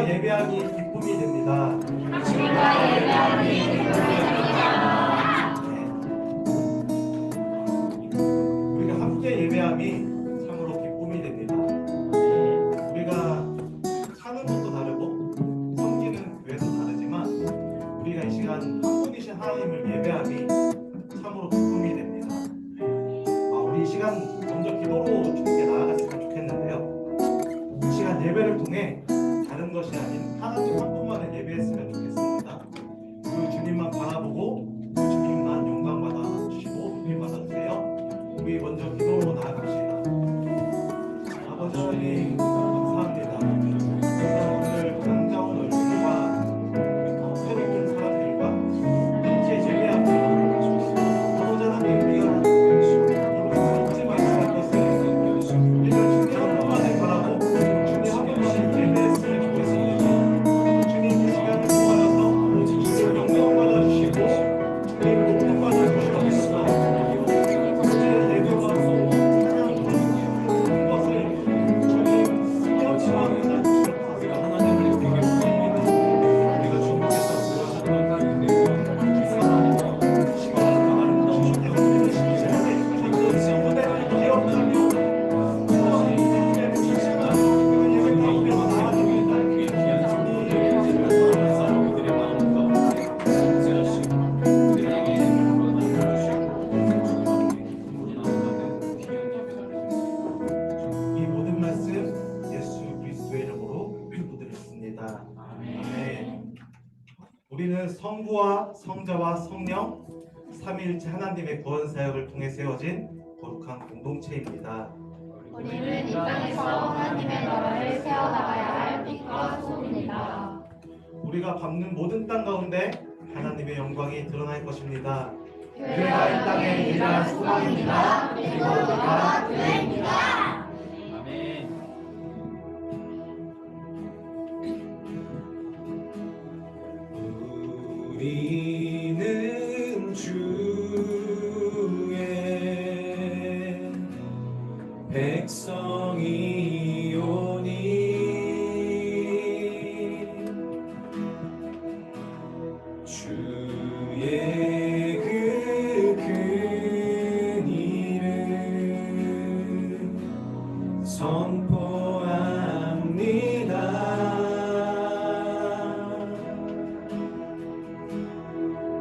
당신과 예배하기 기쁨이 됩니다. 당신과 예배하기 기쁨이 됩니다. 우리가 함께 예배함이 참으로 기쁨이 됩니다. 우리가 사는 것도 다르고 섬기는 교회도 다르지만 우리가 이 시간 한 분이신 하나님을 예배함이 참으로 기쁨이 됩니다. 우리 이 시간 먼저 기도로 주님께 나아갔으면 좋겠는데요. 이 시간 예배를 통해 다른 것이 아닌 하나님 한 분만을 예배했으면 좋겠습니다. 그 주님만 바라보고 그 주님만 영광 받아주시고 은혜 받아주세요. 우리 먼저 기도로 나아갑시다. 아버지 하나님 감사합니다. 오늘 반가운 얼굴과 새로운 사람들과 함께 예배합니다. 아버지 하나님 우리가 잊지 말아야 할 것은 이런 주님 한 분만을 바라고 주님 한 분만을 예배했으면 좋겠습니다. 주님 이 시간을 통하여서 주님 영광 받아주시고 주님 높임 받아주시옵소서. 주님의 예배와 찬양 그것을 주님 스며치하는 날 주옵소서. 하나님을 되게 부릅니다. 우리가 주님께서 그러셨던 그 시간과 아름다운 영혼을 시키시는데 그 무대를 기억하며 이 모든 말씀 예수 그리스도의 이름으로 기도드렸습니다. 아멘. 우리는 성부와 성자와 성령 삼위일체 하나님의 구원 사역을 통해 세워진 거룩한 공동체입니다. 우리는 이 땅에서 하나님의 나라를 세워나가야 할 빛과 소금입니다. 우리가 밟는 모든 땅 가운데 하나님의 영광이 드러날 것입니다. 교회가 이 땅에 일어난 소망입니다. 그리고 우리가 교회입니다. 아멘. 우리는 주의 백성이오니 주의 그 큰 이름 선포합니다.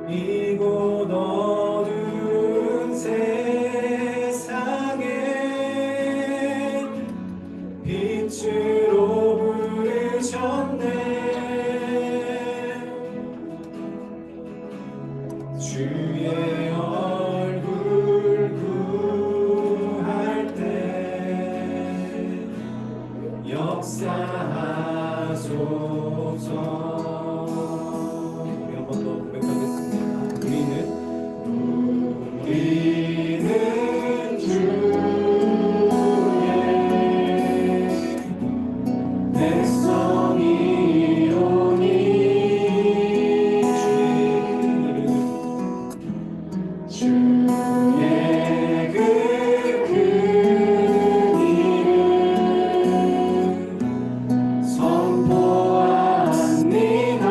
이곳 어두운 세상에 빛으로 부르셨네. 주의 얼굴 구할 때 역사하소서. 우리 한 번 더 고백하겠습니다. 우리는 주의 백성이오니 주의 그 큰 이름 선포합니다.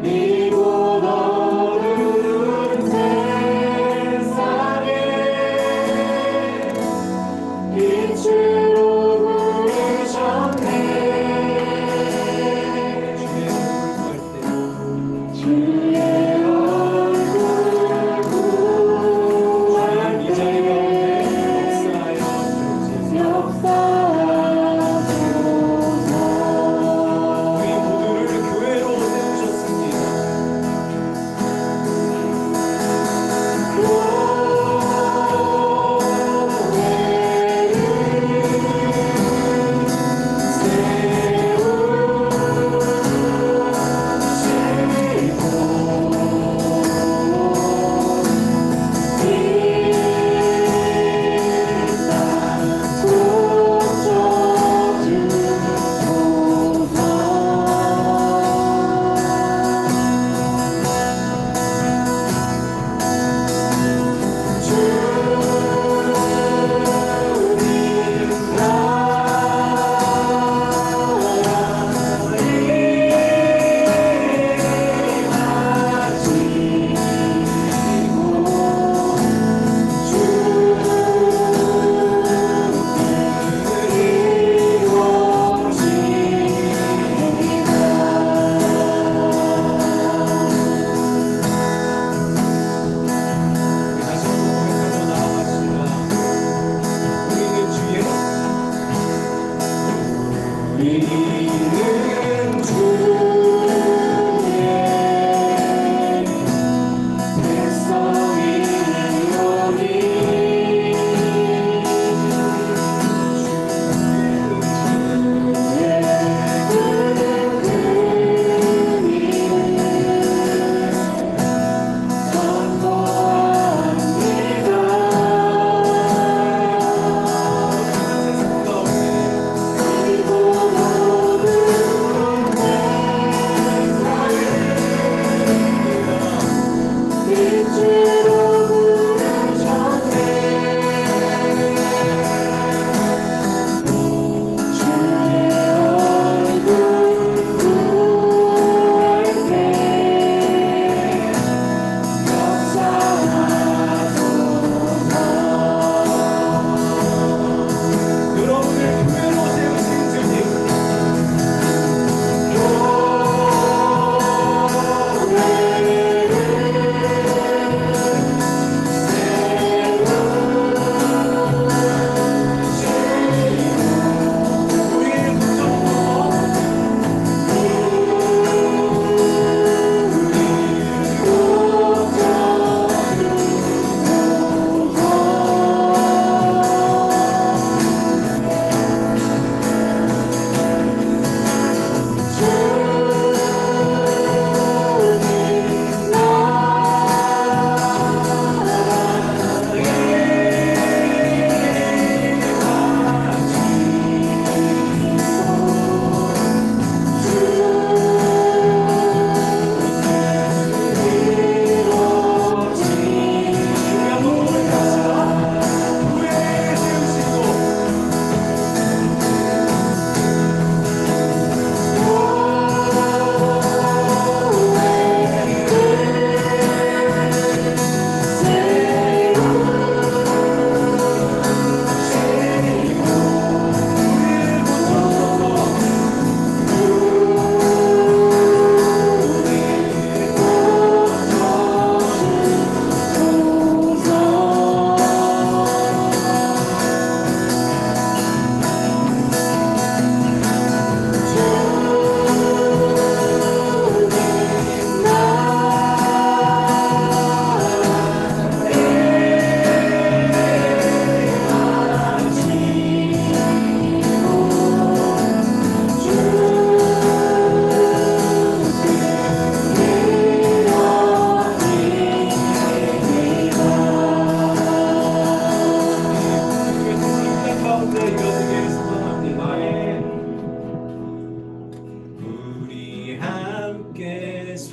이곳 어두운 세상에 빛으로 부르셨네. 주의 얼굴 구할 때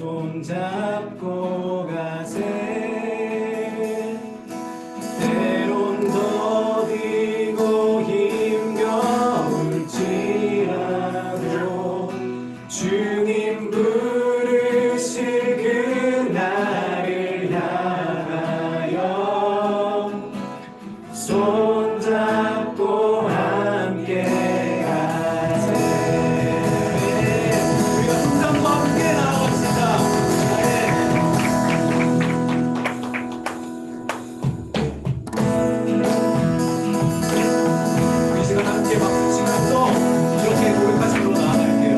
손잡고 가세 때론 더디고 힘겨울지라도 주님 부르실 그날을 향하여 손잡고 함께 가세. 우리가 손잡고 함께 나아갑시다. 이 시간 함께 박수 치면서 이렇게 고백하시므로 나아갈게요.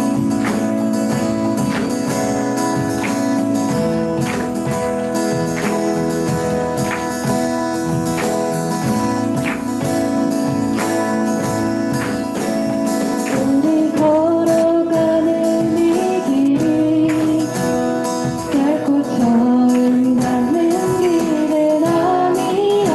우리 걸어가는 이 길이 결코 처음 닿는 길은 아니야.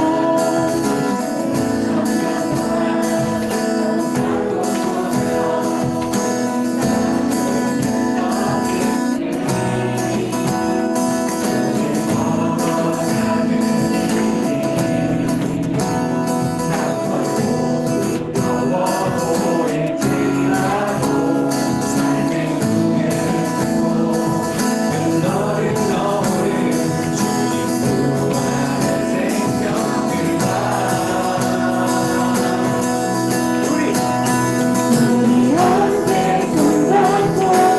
우리 함께 손잡고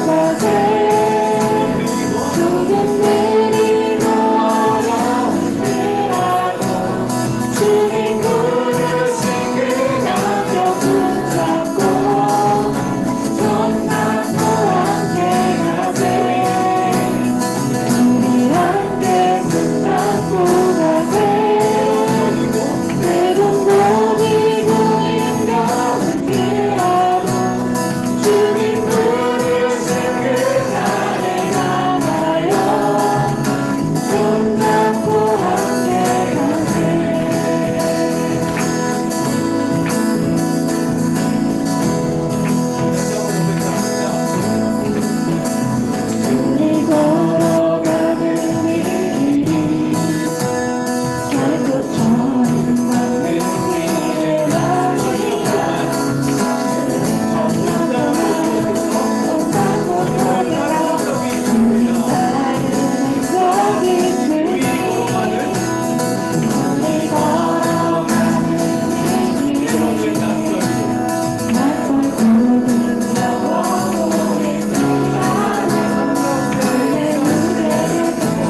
가세. 조금 느리고 어려운지라도 주님 부르신 그 남편 붙잡고 손잡고 함께 가세. 우리 함께 손잡고 가세. 때론 더디고 힘겨울지라도 주님 부르신 그날에 나가요 손잡고 함께 가세. 우리 걸어가는 이 길이 결코 처음 닿는 길은 아니야. 손잡고 걸어가 우리 나를 저기 우리 걸어가는 이 길이 낯설고 힘겨워 오랜 시간을 내 무대를 손잡고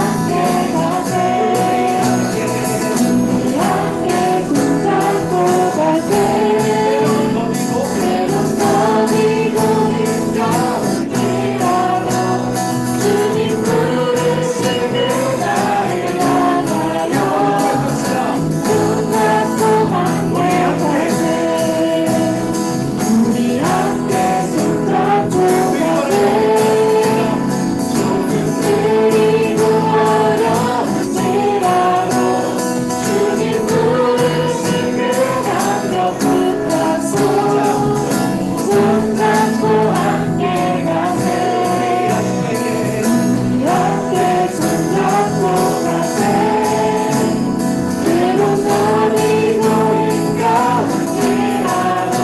함께 가세. 우리 함께 손잡고 가세. 때론 더디고 힘겨울지라도 주님 부르신 그날을 향하여 손잡고 함께 가세. 우리 함께 손잡고 가세. 느리고 어려운지라도 주님 부르신 그 남편 붙잡고 손잡고 함께 가세. 우리 함께 손잡고 가세. 때론 더디고 힘겨울지라도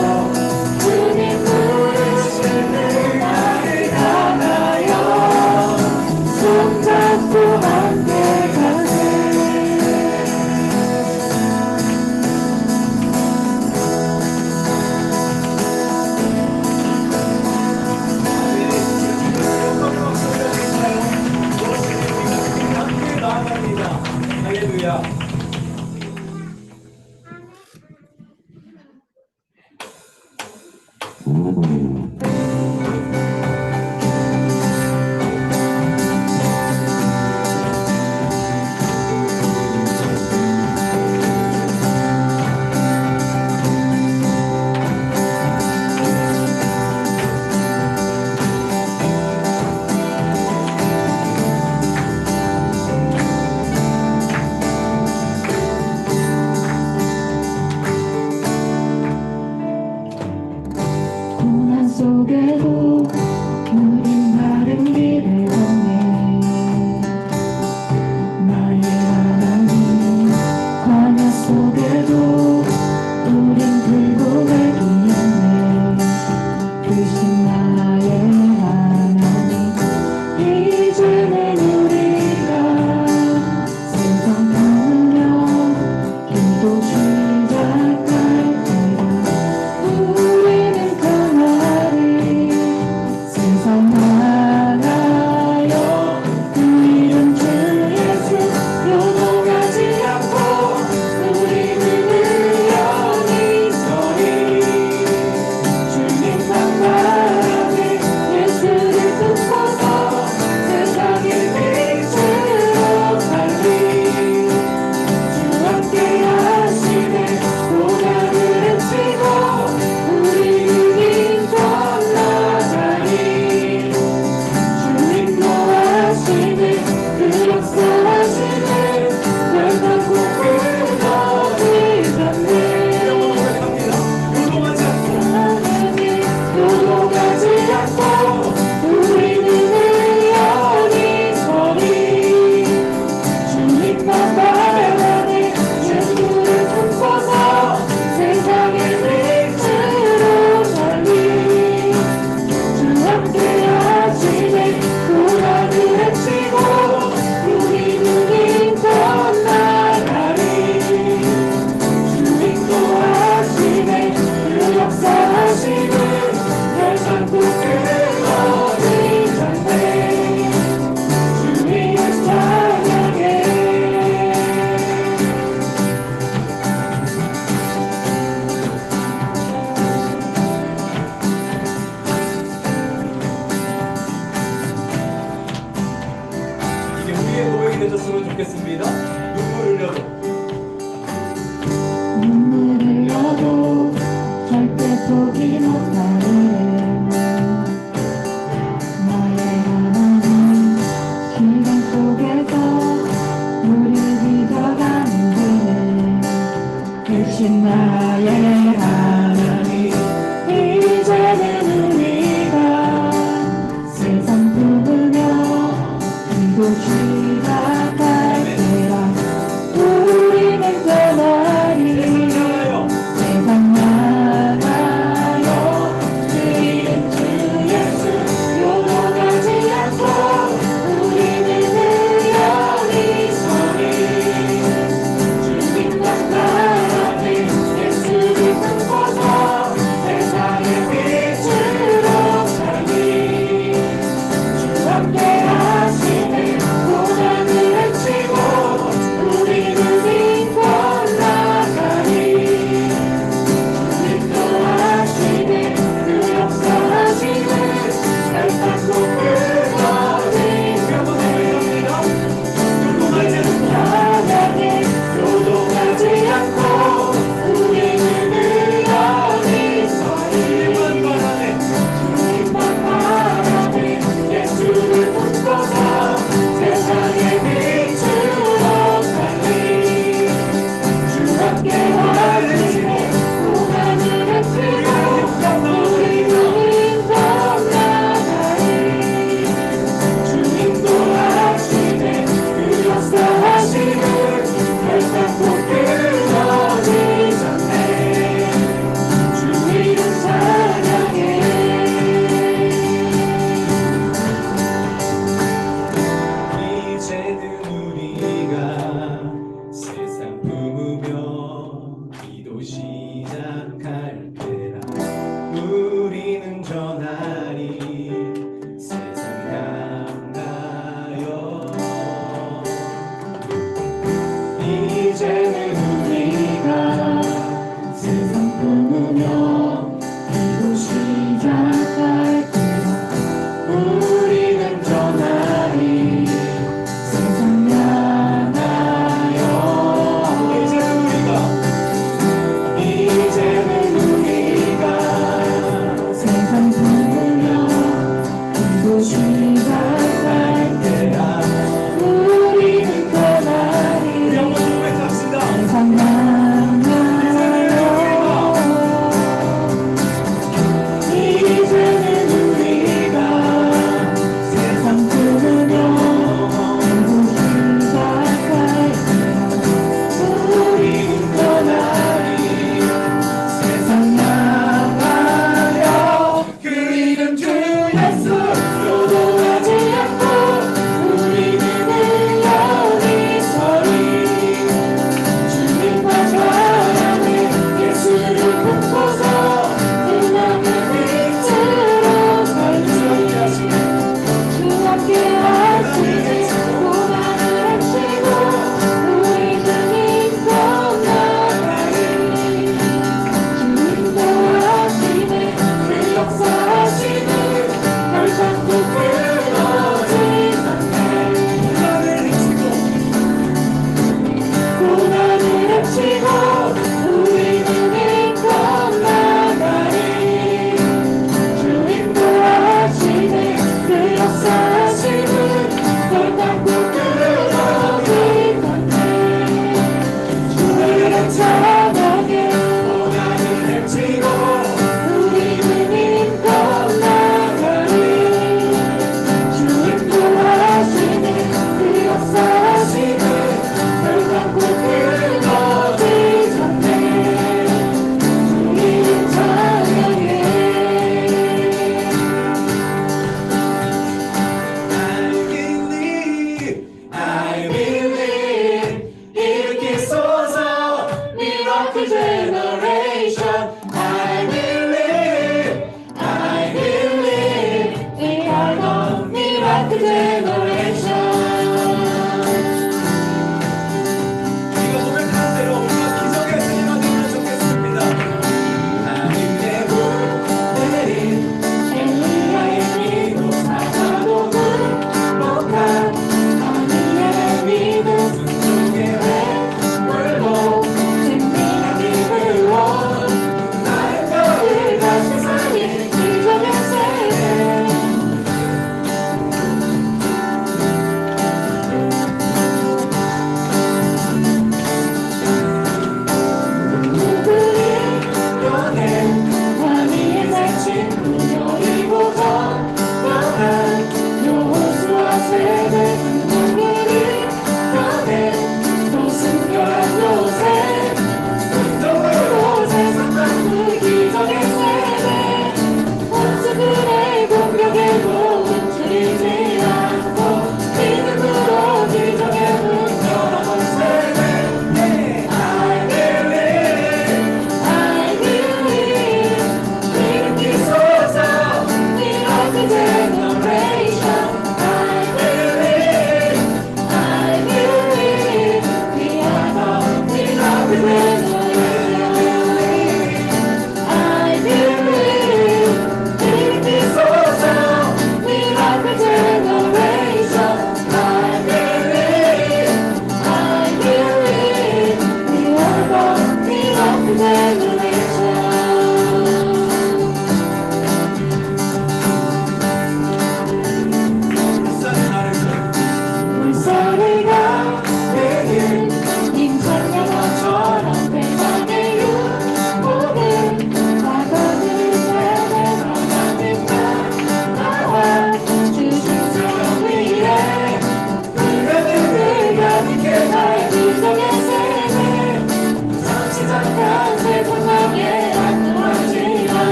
주님 부르신 그날을 향하여 손잡고 함께 가세. 함께 나아갑니다. 할렐루야. 고백이 되셨으면 좋겠습니다. 눈물 흘려도 눈물 흘려도 절대 포기 못하는 나의 하나님 시간 속에서 우리 빚어가는 그는 대신 나의 하나님 이제는 우리가 세상 품으며 기도 시작할 때라 우리는 떠나리 세상 나가요 그 이름 주 예수 요동하지 않고 우리는 의연히 서리 주님과 나의 예수를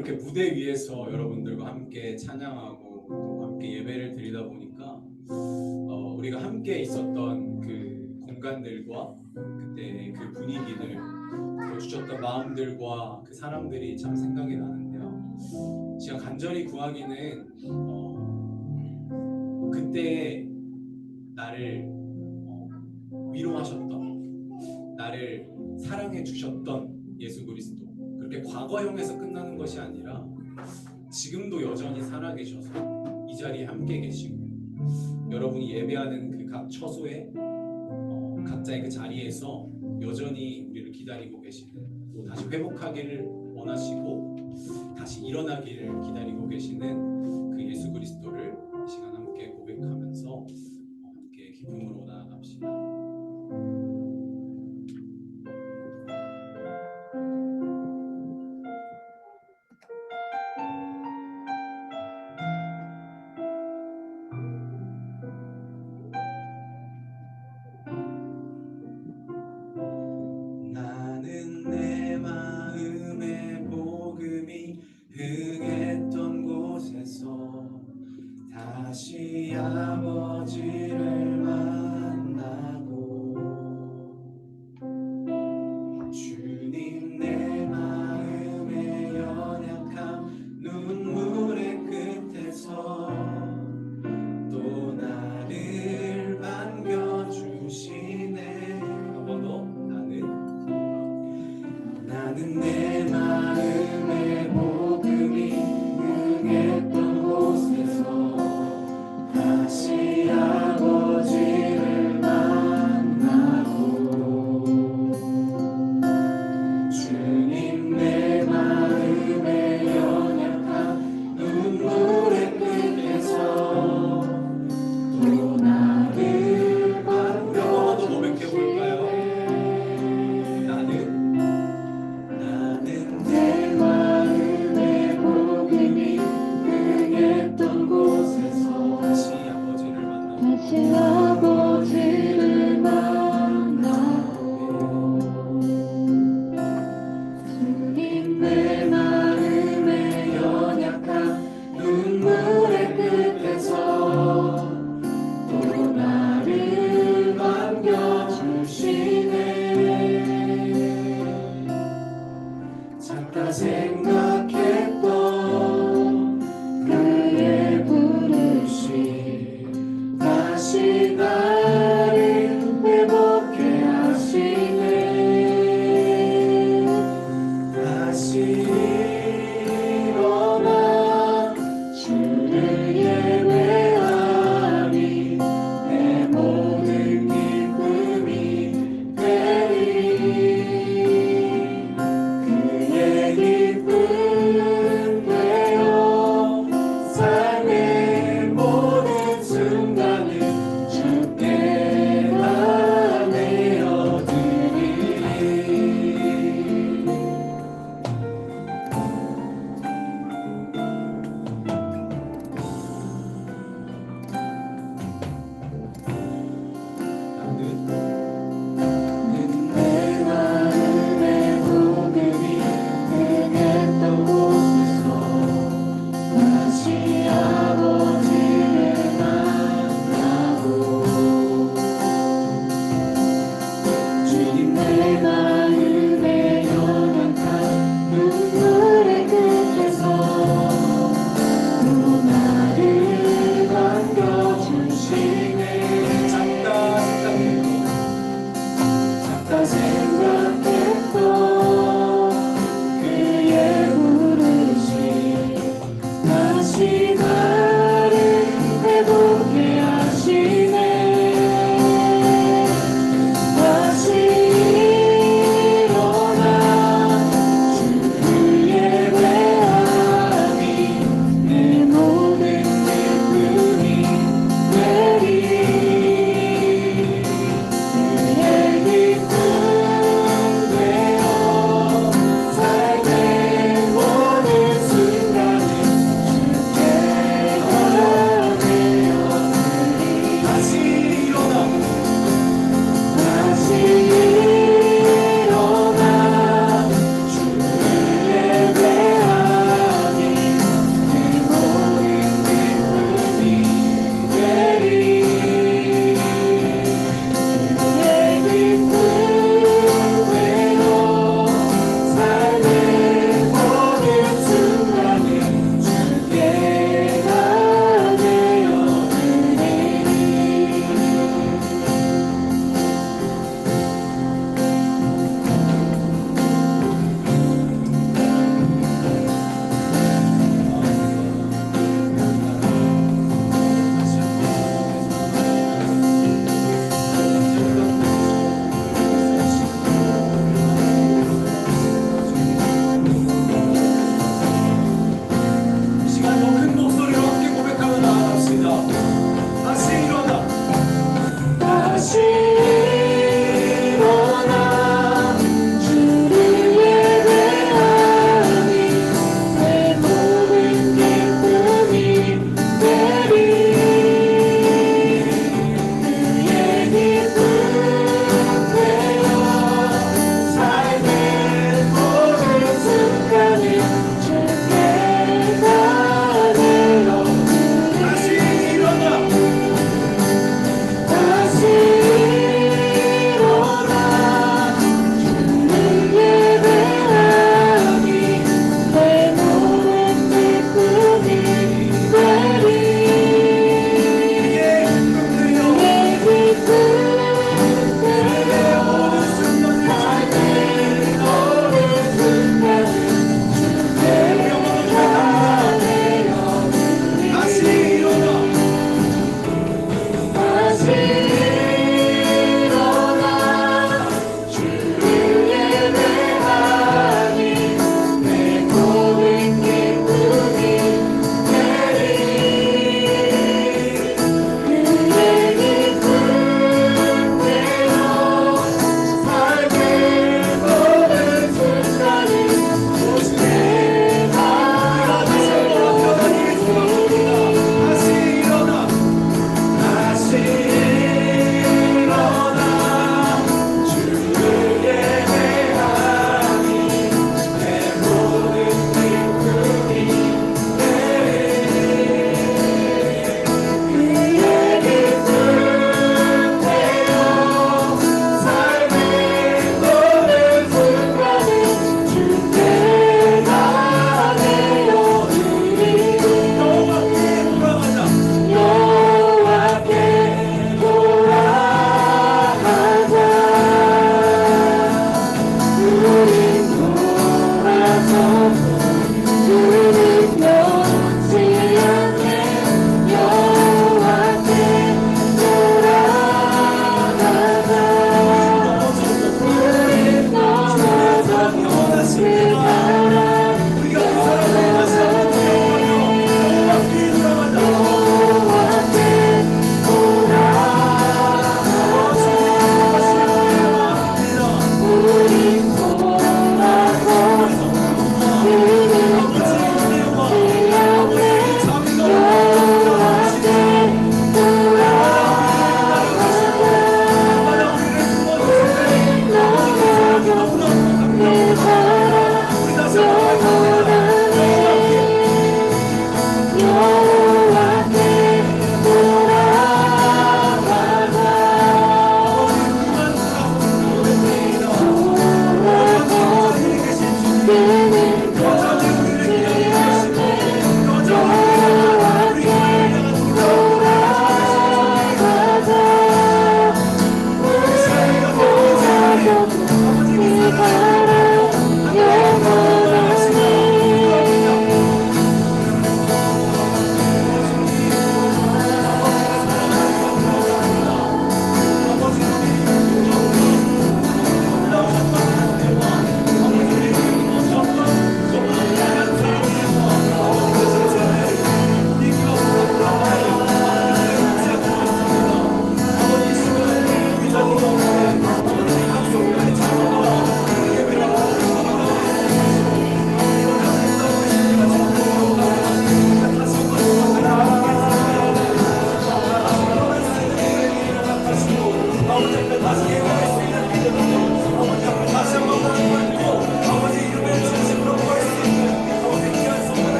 이렇게 무대 위에서 여러분들과 함께 찬양하고 또 함께 예배를 드리다 보니까 우리가 함께 있었던 그 공간들과 그때 그 분위기들 주셨던 마음들과 그 사람들이 참 생각이 나는데요. 제가 간절히 구하기는 그때 나를 위로하셨던, 나를 사랑해 주셨던 예수 그리스도, 그렇게 과거형에서 끝나는 것이 아니라 지금도 여전히 살아계셔서 이 자리에 함께 계시고 여러분이 예배하는 그 각 처소에 각자의 그 자리에서 여전히 우리를 기다리고 계시는, 또 다시 회복하기를 원하시고 다시 일어나기를 기다리고 계시는 그 예수 그리스도를 이 시간 함께 고백하면서 함께 기쁨으로 나아갑시다. 나는 내 마음의 복음이 흥했던 곳에서 다시 아버지를 만나고 주님 내 마음의 연약함 눈물의 끝에서 또 나를 반겨주시네. 한 번 더. 나는 내 마음의 복음이 흥했던 곳에서 다시 아버지를 만나고 주님 내 마음의 연약한 눈물의 끝에서 또 나를 반겨. 더 고백해볼까요? 내 마음의 복음이 흥했던 곳에서 다시 아버지를 만나고 주님 내 마음의 연약한 눈물의 끝에서 또 나를 반겨주시네. 작다 생각했던 그의 부르심 다시 나를 회복해 하시네. 다시 일어나 주를 예배하니 내 모든 기쁨이 되리. 기쁨 되어 삶의 모든 순간을 주께 다 내어드리리. 내 마음의 복음이 흥했던 곳에서 다시 아버지를 만나고 주님 내 마음의 연약한 눈물의 끝에서 또 나를 반겨주시네. 작다 생각했던 그의 부르심 다시 나를 회복해 하시네. 다시 일어나 주를 예배하니 내 모든 기쁨이 되리. 그의 기쁨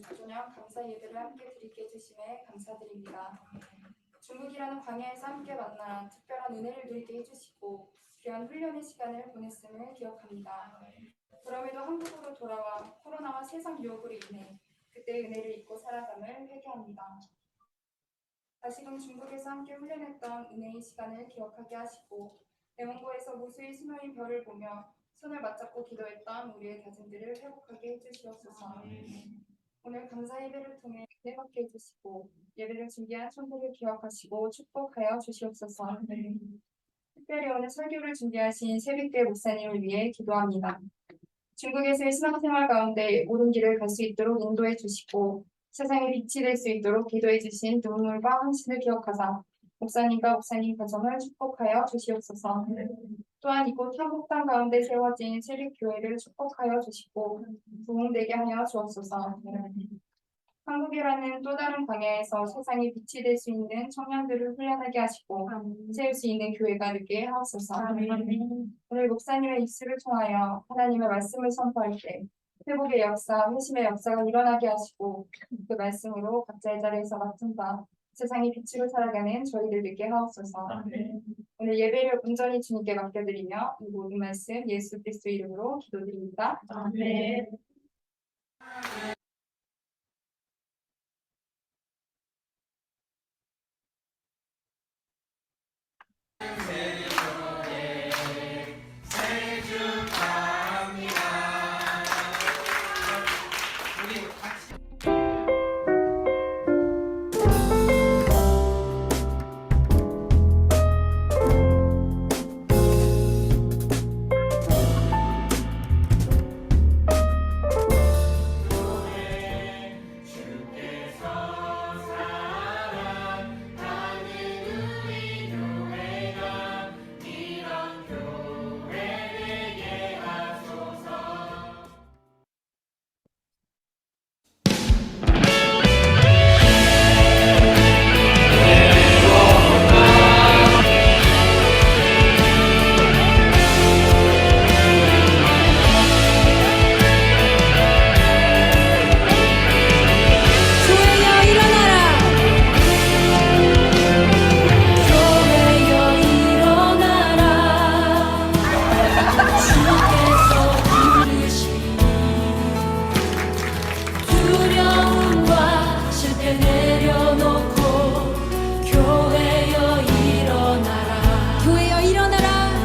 6주년 감사 예배를 함께 드리게 해주심에 감사드립니다. 중국이라는 광야에서 함께 만나 특별한 은혜를 누리게 해주시고 귀한 훈련의 시간을 보냈음을 기억합니다. 그럼에도 한국으로 돌아와 코로나와 세상 유혹으로 인해 그때의 은혜를 잊고 살아감을 회개합니다. 다시금 중국에서 함께 훈련했던 은혜의 시간을 기억하게 하시고 대원고에서 무수히 수놓인 별을 보며 손을 맞잡고 기도했던 우리의 다짐들을 회복하게 해주시옵소서. 오늘 감사 예배를 통해 회복해 해주시고 예배를 준비한 천국을 기억하시고 축복하여 주시옵소서. 특별히 오늘 설교를 준비하신 새벽교회 목사님을 위해 기도합니다. 중국에서의 신앙생활 가운데 옳은 길을 갈 수 있도록 인도해 주시고 세상에 빛이 될 수 있도록 기도해 주신 눈물과 헌신을 기억하사 목사님과 목사님 가정을 축복하여 주시옵소서. 또한 이곳 한복당 가운데 세워진 세립교회를 축복하여 주시고 부흥되게 하여 주옵소서. 한국이라는 또 다른 광야에서 세상에 빛이 될 수 있는 청년들을 훈련하게 하시고 세울 수 있는 교회가 되게 하옵소서. 오늘 목사님의 입술을 통하여 하나님의 말씀을 선포할 때 회복의 역사, 회심의 역사가 일어나게 하시고 그 말씀으로 각자의 자리에서 맡은 바 세상의 빛으로 살아가는 저희들 되게 하옵소서. 오늘 예배를 온전히 주님께 맡겨드리며 이 모든 말씀 예수 그리스도 이름으로 기도드립니다. 아멘. 일어나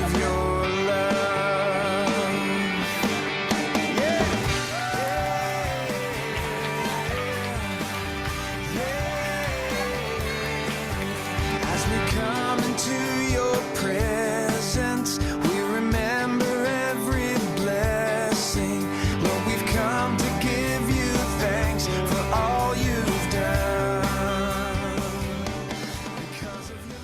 of your love. Yeah. As we come into your presence, we remember every blessing. Lord, we've come to give you thanks for all you've done. Because of your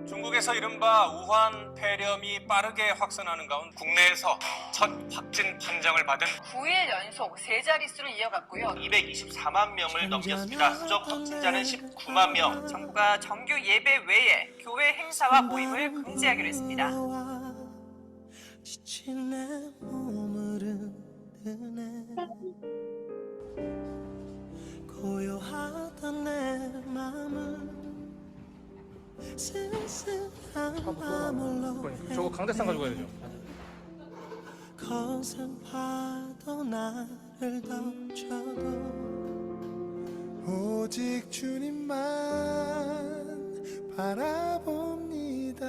중국에서 이른바 우한 폐렴이 빠르게 확산하는 가운데 국내에서 첫 확진 판정을 받은 9일 연속 세 자릿수를 이어갔고요. 224만 명을 넘겼습니다. 누적 확진자는 19만 명. 정부가 정규 예배 외에 교회 행사와 모임을 금지하기로 했습니다. 지친 내 몸을 흔드네 고요하던 내 맘을 쓸쓸한 마음으로 저거 강대상 가지고 가야 되죠. 거센 파도 나를 덮쳐도 오직 주님만 바라봅니다.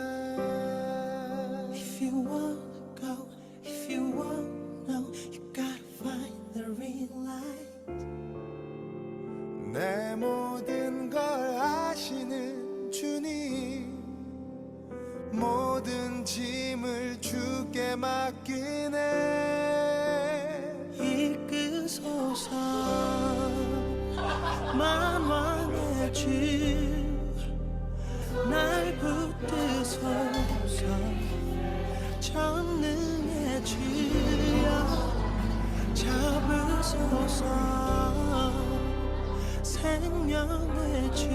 If you wanna go, if you wanna know, you gotta find the real light. 내 모든 걸 아시는 주님, 모든 짐을 주께 맡기네. 이끄소서 만왕의 주, 날 붙드소서 전능의 주여 잡으소서 생명의 주,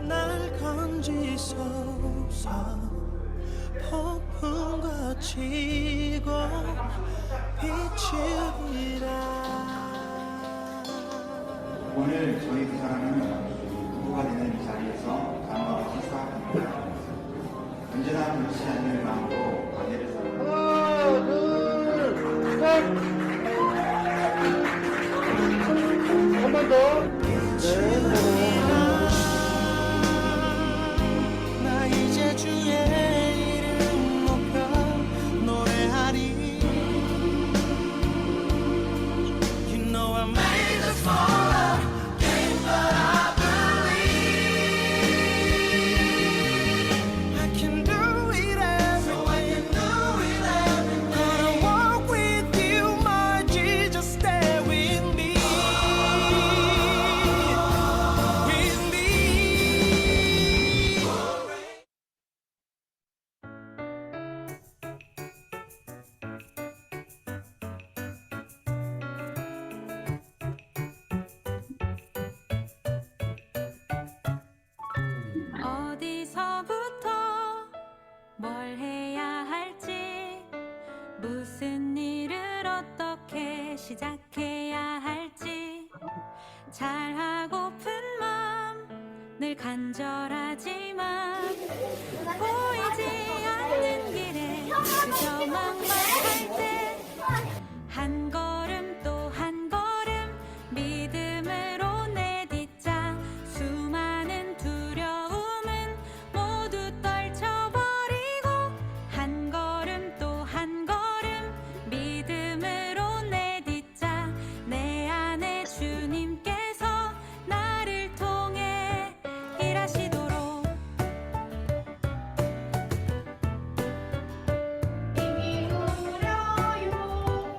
날 건지소서 폭풍과 치고 비추리라. 오늘 저희 두 사람은 부부가 되는 이 자리에서 감사와 축하합니다. 언제나 변치 않는 마음으로 관계를 나 이제 주의 이름 높여 노래하리. You know I made this fall out game, but I believe I can do it everything. Gonna walk with you, my Jesus, stay with me. With me. 어디서부터 뭘 해야 할지, 무슨 일을 어떻게 시작해야 할지, 잘하고픈 마음 늘 간절하지만 보이지 않는 길에 그저 막막할 때 한 걸음 또 한 걸음 믿음으로 내딛자. 수많은 두려움은 모두 떨쳐버리고 한 걸음 또 한 걸음 믿음으로 내딛자. 내 안에 주님께서 나를 통해 일하시도록. 이미 흐려요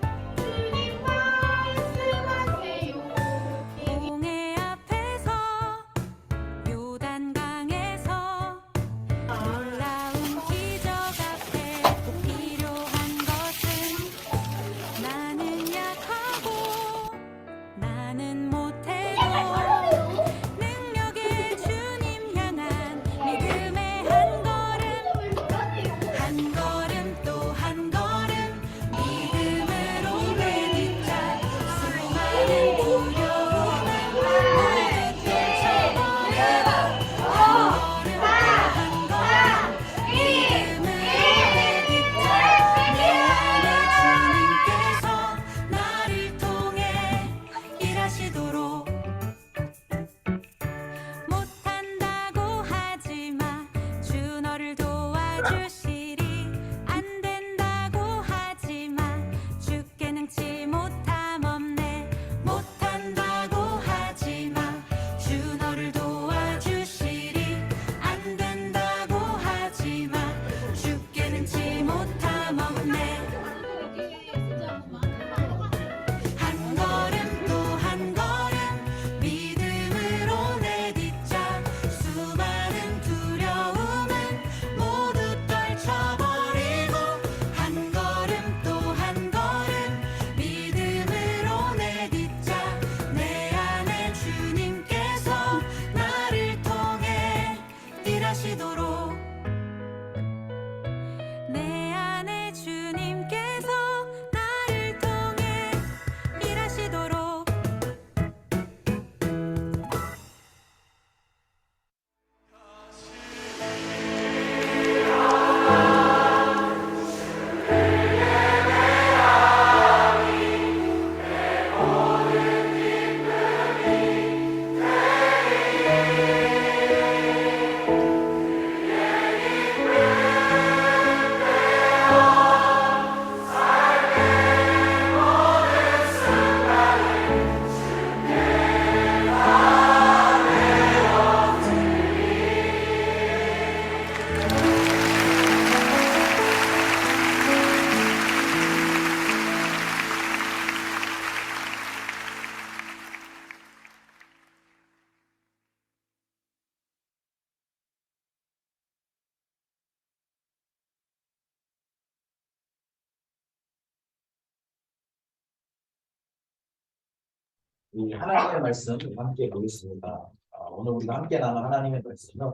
이 하나님의 말씀 함께 보겠습니다. 오늘 우리가 함께 나눈 하나님의 말씀은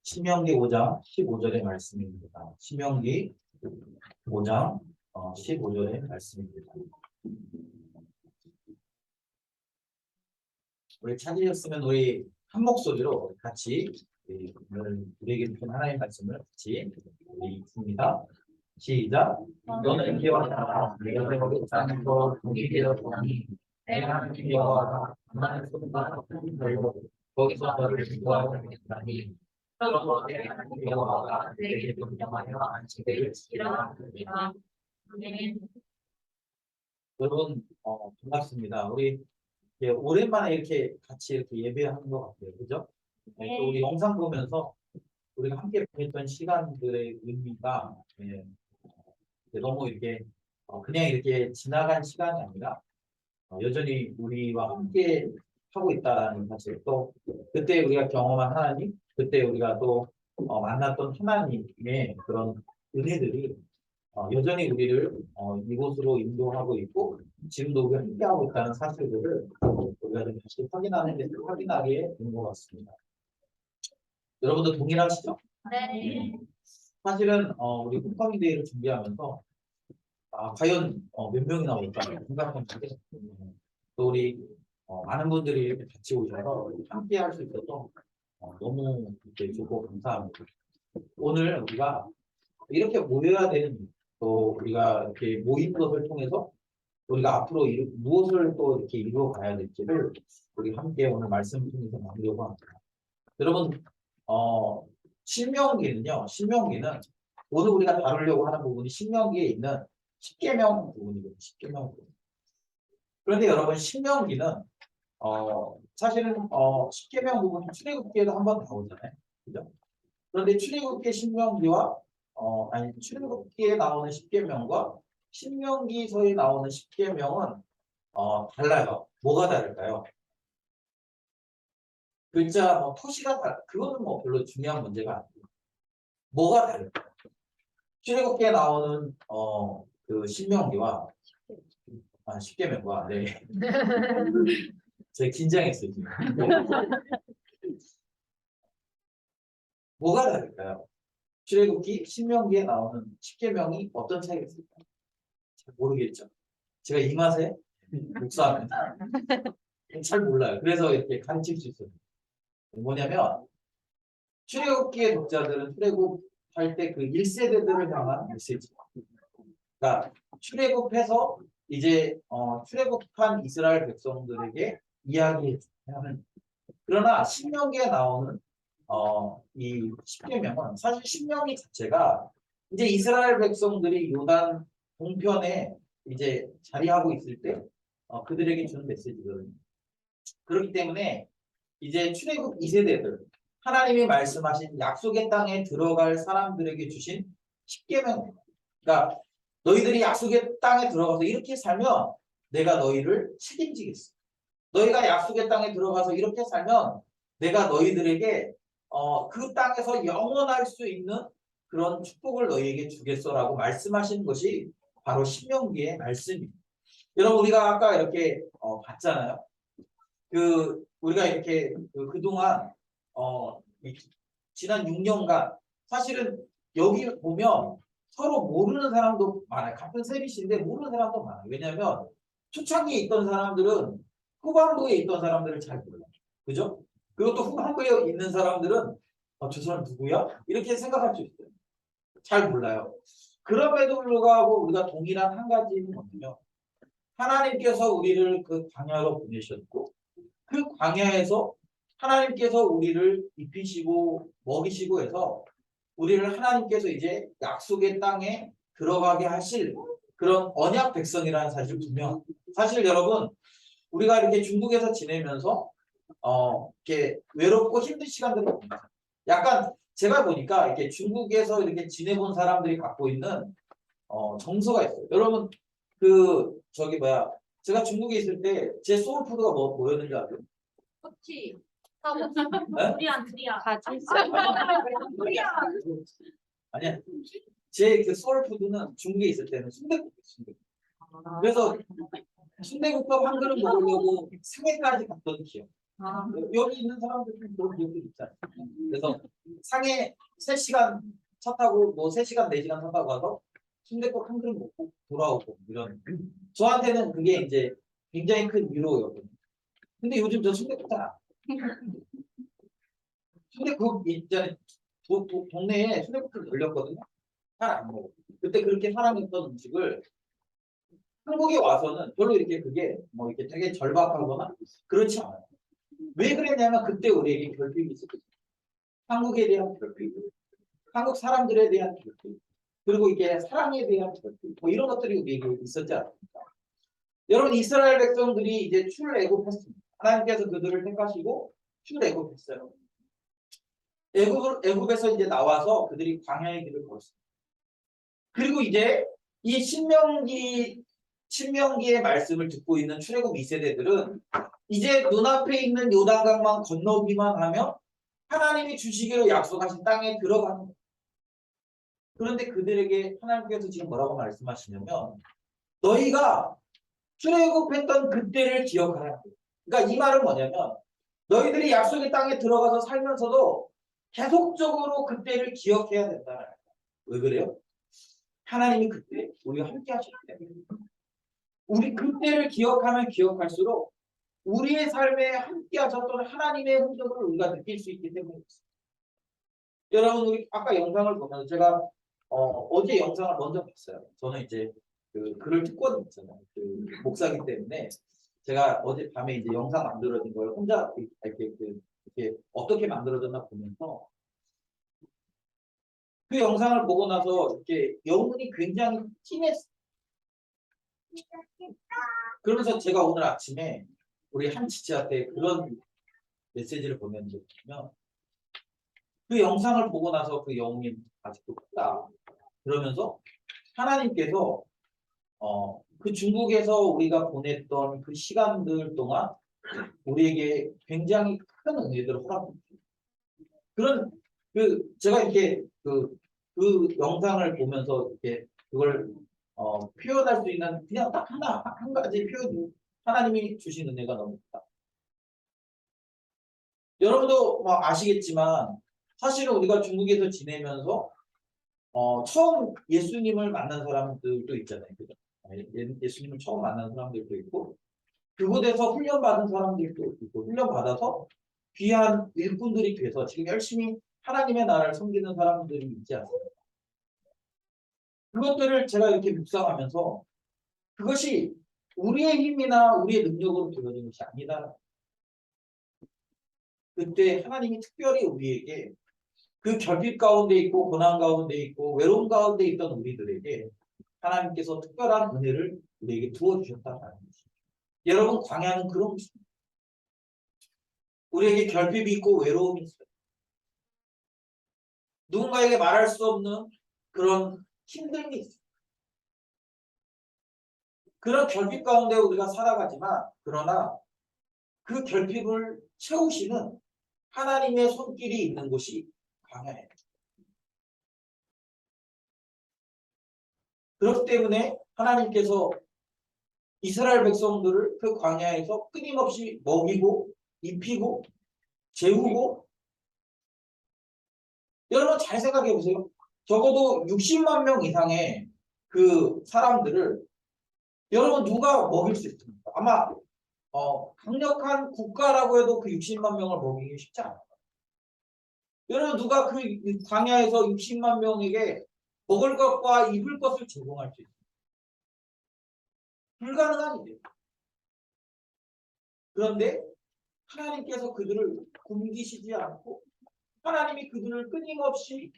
신명기 5장 15절의 말씀입니다. 신명기 5장 15절의 말씀입니다. 우리 찾으셨으면 우리 한 목소리로 같이 오늘 우리에게 주신 하나님의 말씀을 같이 우리 읽습니다. 시작. 너는 기와 나라 내가 되고 사는 것 공기되어 보니 내가 하나님 여호와가 만나는 손과 들고 거기서 너를 구하고 있다니 그러므로 내 하나님 여호와가 내게 명령하여 안식일을 지키라 하니라. 여러분 반갑습니다. 우리 오랜만에 이렇게 같이 이렇게 예배하는 것 같아요, 그죠? 네. 또 우리 영상 보면서 우리가 함께 보냈던 시간들의 의미가 너무 이렇게 그냥 이렇게 지나간 시간이 아니라 여전히 우리와 함께 하고 있다라는 사실, 또 그때 우리가 경험한 하나님, 그때 우리가 또 만났던 하나님의 그런 은혜들이 여전히 우리를 이곳으로 인도하고 있고 지금도 우리가 함께하고 있다는 사실들을 우리가 좀 다시 확인하게 된 것 같습니다. 여러분도 동일하시죠? 네. 사실은 우리 홈커밍데이를 준비하면서 과연 몇 명이나 올까 생각했는데 또 우리 많은 분들이 이렇게 같이 오셔서 함께 할 수 있어서 너무 이렇게 좋고 감사합니다. 오늘 우리가 이렇게 모여야 되는, 또 우리가 이렇게 모인 것을 통해서 우리가 앞으로 무엇을 또 이렇게 이루어 가야 될지를 우리 함께 오늘 말씀 통해서 나누려고 합니다. 여러분 신명기는 오늘 우리가 다루려고 하는 부분이 신명기에 있는 십계명 부분이거든요. 십계명 부분. 그런데 여러분 신명기는 사실은 십계명 부분이 출애굽기에도 한번 나오잖아요. 그죠? 그런데 출애굽기 신명기와 출애굽기에 나오는 십계명과 신명기서에 나오는 십계명은 달라요. 뭐가 다를까요? 글자 토시가 그거는 별로 중요한 문제가 아니고 뭐가 다를까요? 출애굽기에 나오는 그 신명기와 십계명과 제가 긴장했어요 지금. 뭐가 다를까요? 출애굽기, 신명기에 나오는 십계명이 어떤 차이가 있을까요? 잘 모르겠죠. 제가 이 맛에 목사합니다. 잘 몰라요. 그래서 이렇게 가르칠 수 있어요. 뭐냐면 출애굽기의 독자들은 출애굽할 때 그 1세대들을 향한 메시지. 그러니까 출애굽해서 이제 출애굽한 이스라엘 백성들에게 이야기하는. 그러나 신명기에 나오는 이 십계명은 사실 신명기 자체가 이제 이스라엘 백성들이 요단 동편에 이제 자리하고 있을 때 그들에게 주는 메시지거든요. 그렇기 때문에 이제 출애굽 2세대들 하나님이 말씀하신 약속의 땅에 들어갈 사람들에게 주신 십계명. 그러니까 너희들이 약속의 땅에 들어가서 이렇게 살면 내가 너희를 책임지겠어. 너희가 약속의 땅에 들어가서 이렇게 살면 내가 너희들에게 그 땅에서 영원할 수 있는 그런 축복을 너희에게 주겠어라고 말씀하신 것이 바로 신명기의 말씀입니다. 여러분 우리가 아까 이렇게 봤잖아요. 우리가 이렇게 그동안 지난 6년간 사실은 여기 보면 서로 모르는 사람도 많아요. 같은 셈이신데 모르는 사람도 많아요. 왜냐하면 초창기에 있던 사람들은 후반부에 있던 사람들을 잘 몰라요. 그죠? 그리고 또 후반부에 있는 사람들은 저 사람 누구야? 이렇게 생각할 수 있어요. 잘 몰라요. 그럼에도 불구하고 우리가 동일한 한 가지는 뭐냐면 하나님께서 우리를 그 광야로 보내셨고 그 광야에서 하나님께서 우리를 입히시고 먹이시고 해서 우리를 하나님께서 이제 약속의 땅에 들어가게 하실 그런 언약 백성이라는 사실 분명. 사실 여러분 우리가 이렇게 중국에서 지내면서 이렇게 외롭고 힘든 시간들을 보내요. 약간 제가 보니까 이렇게 중국에서 이렇게 지내본 사람들이 갖고 있는 정서가 있어요. 여러분 제가 중국에 있을 때 제 소울푸드가 뭐였는지 아세요? 코치. 두리안. 가지. 아니야. 제 그 소울푸드는 중국에 있을 때는 순댓국이었어요. 그래서 순대국밥 한 그릇 먹으려고 상해까지 갔던 기억. 여기 있는 사람들은 그런 기억들이 있잖아요. 그래서 상해 3시간 차 타고 뭐 3시간 4시간 차 타고 가서 순대국 한 그릇 먹고 돌아오고 이런. 저한테는 그게 이제 굉장히 큰 위로였거든요. 근데 요즘 저 순대국 잘 안. 순대국 있잖아요. 동네에 순대국집 걸렸거든요. 잘 안 먹어. 그때 그렇게 사랑했던 음식을 한국에 와서는 별로 이렇게 그게 뭐 이렇게 되게 절박하거나 그렇지 않아요. 왜 그랬냐면 그때 우리에게 결핍이 있었거든요. 한국에 대한 결핍, 한국 사람들에 대한 결핍, 그리고 이게 사랑에 대한 결핍, 뭐 이런 것들이 우리에게 있었지 않습니까? 여러분 이스라엘 백성들이 이제 출애굽했습니다. 하나님께서 그들을 택하시고 출애굽했어요. 애굽에서 이제 나와서 그들이 광야의 길을 걸었습니다. 그리고 이제 이 신명기의 말씀을 듣고 있는 출애굽 2세대들은 이제 눈앞에 있는 요단강만 건너기만 하면 하나님이 주시기로 약속하신 땅에 들어가는 거예요. 그런데 그들에게 하나님께서 지금 뭐라고 말씀하시냐면 너희가 출애굽했던 그때를 기억하라는 거예요. 그러니까 이 말은 뭐냐면 너희들이 약속의 땅에 들어가서 살면서도 계속적으로 그때를 기억해야 된다는 거예요. 왜 그래요? 하나님이 그때 우리가 함께 하셨기 때문에 우리 그때를 기억하면 기억할수록 우리의 삶에 함께 하셨던 하나님의 흔적을 우리가 느낄 수 있기 때문입니다. 여러분 우리 아까 영상을 보면 제가 어제 영상을 먼저 봤어요. 저는 이제 그 글을 특권 있잖아요. 그 목사기 때문에 제가 어제 밤에 이제 영상 만들어진 걸 혼자 이렇게 어떻게 만들어졌나 보면서 그 영상을 보고 나서 이렇게 영혼이 굉장히 찡했어요. 그러면서 제가 오늘 아침에 우리 한 지체한테 그런 메시지를 보냈는데 보면 그 영상을 보고 나서 그 영혼이 아직도 크다. 그러면서 하나님께서 그 중국에서 우리가 보냈던 그 시간들 동안 우리에게 굉장히 큰 은혜들을 허락합니다. 그런 제가 이렇게 그 영상을 보면서 이렇게 그걸 표현할 수 있는 그냥 딱 한 가지 표현. 하나님이 주신 은혜가 너무 크다. 여러분도 뭐 아시겠지만 사실은 우리가 중국에서 지내면서 처음 예수님을 만난 사람들도 있잖아요. 그죠? 예수님을 처음 만난 사람들도 있고 그곳에서 훈련받은 사람들도 있고 훈련받아서 귀한 일꾼들이 돼서 지금 열심히 하나님의 나라를 섬기는 사람들이 있지 않습니까? 그것들을 제가 이렇게 묵상하면서 그것이 우리의 힘이나 우리의 능력으로 되어진 것이 아니다. 그때 하나님이 특별히 우리에게 그 결핍 가운데 있고 고난 가운데 있고 외로움 가운데 있던 우리들에게 하나님께서 특별한 은혜를 우리에게 부어주셨다는 것입니다. 여러분 광야는 그런 것입니다. 우리에게 결핍이 있고 외로움이 있어요. 누군가에게 말할 수 없는 그런 힘듦이 있어요. 그런 결핍 가운데 우리가 살아가지만 그러나 그 결핍을 채우시는 하나님의 손길이 있는 곳이 광야예요. 그렇기 때문에 하나님께서 이스라엘 백성들을 그 광야에서 끊임없이 먹이고 입히고 재우고 여러분 잘 생각해 보세요. 적어도 60만 명 이상의 그 사람들을 여러분 누가 먹일 수 있습니까? 아마 강력한 국가라고 해도 그 60만 명을 먹이기 쉽지 않아요. 여러분 누가 그 광야에서 60만 명에게 먹을 것과 입을 것을 제공할 수 있어요? 불가능한 일이에요. 그런데 하나님께서 그들을 굶기시지 않고 하나님이 그들을 끊임없이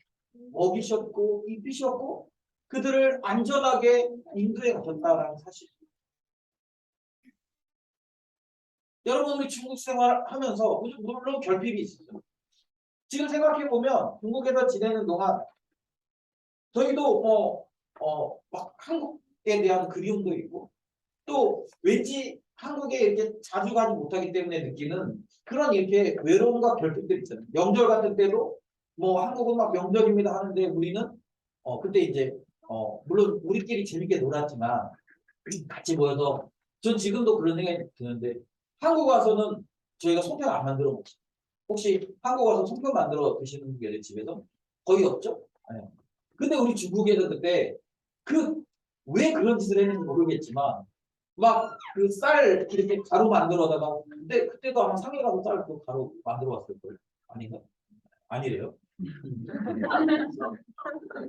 먹이셨고 입히셨고 그들을 안전하게 인도해 가셨다라는 사실. 여러분 우리 중국 생활하면서 물론 결핍이 있어요. 지금 생각해 보면 중국에서 지내는 동안 저희도 막 한국에 대한 그리움도 있고 또 왠지 한국에 이렇게 자주 가지 못하기 때문에 느끼는 그런 이렇게 외로움과 결핍들 있잖아요. 명절 같은 때도 뭐 한국은 막 명절입니다 하는데 우리는 그때 이제 물론 우리끼리 재밌게 놀았지만 같이 모여서 전 지금도 그런 생각이 드는데 한국 와서는 저희가 송편 안 만들어 먹죠. 혹시 한국 와서 송편 만들어 드시는 분 계세요? 집에서? 거의 없죠? 아니요. 근데 우리 중국에서 그때 왜 그런 짓을 했는지 모르겠지만 막 그 쌀 이렇게 가루 만들어다가 근데 그때도 아마 상해 가서 쌀 그 가루 만들어 왔을 거예요. 아닌가? 아니래요.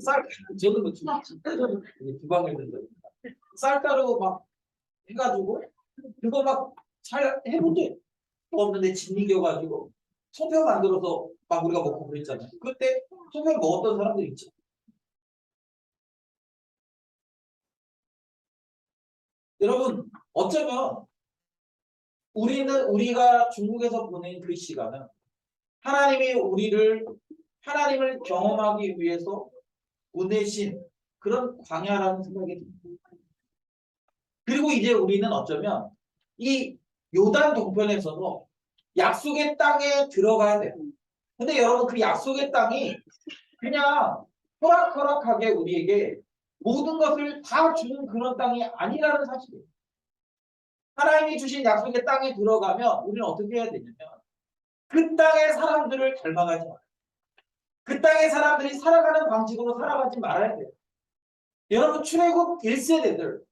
쌀 저는 뭐 주방에 있는 쌀가루 막 해가지고 그거 막 잘 해본 적 없는데 진이겨가지고 송편 만들어서 막 우리가 먹고 그랬잖아요. 그때 송편 먹었던 사람들 있죠. 여러분 어쩌면 우리가 중국에서 보낸 그 시간은 하나님이 하나님을 경험하기 위해서 보내신 그런 광야라는 생각이 듭니다. 그리고 이제 우리는 어쩌면 이 요단 동편에서도 약속의 땅에 들어가야 돼요. 근데 여러분 그 약속의 땅이 그냥 호락호락하게 우리에게 모든 것을 다 주는 그런 땅이 아니라는 사실이에요. 하나님이 주신 약속의 땅에 들어가면 우리는 어떻게 해야 되냐면 그 땅의 사람들을 닮아가지 말아요. 그 땅의 사람들이 살아가는 방식으로 살아가지 말아야 돼요. 여러분 출애굽 1세대들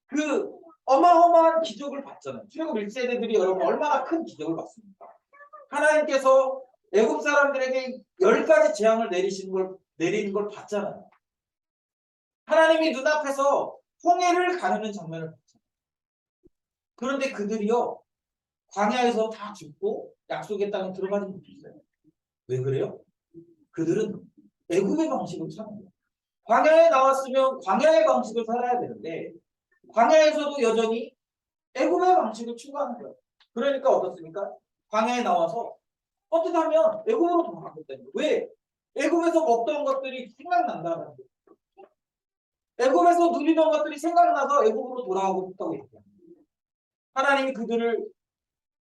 그 어마어마한 기적을 봤잖아요. 출애굽 1세대들이 여러분 얼마나 큰 기적을 봤습니까? 하나님께서 애굽 사람들에게 10가지 재앙을 내리는 걸 봤잖아요. 하나님이 눈앞에서 홍해를 가르는 장면을 봤잖아요. 그런데 그들이요 광야에서 다 죽고 약속의 땅에 들어가지 못했어요. 왜 그래요? 그들은 애굽의 방식으로 사는 거예요. 광야에 나왔으면 광야의 방식을 살아야 되는데 광야에서도 여전히 애굽의 방식을 추구하는 거예요. 그러니까 어떻습니까? 광야에 나와서 어떻게 하면 애굽으로 돌아가겠다는 거예요. 왜? 애굽에서 먹던 것들이 생각난다는 거예요. 애굽에서 누리던 것들이 생각나서 애굽으로 돌아가고 싶다고 얘기합니다. 하나님이 그들을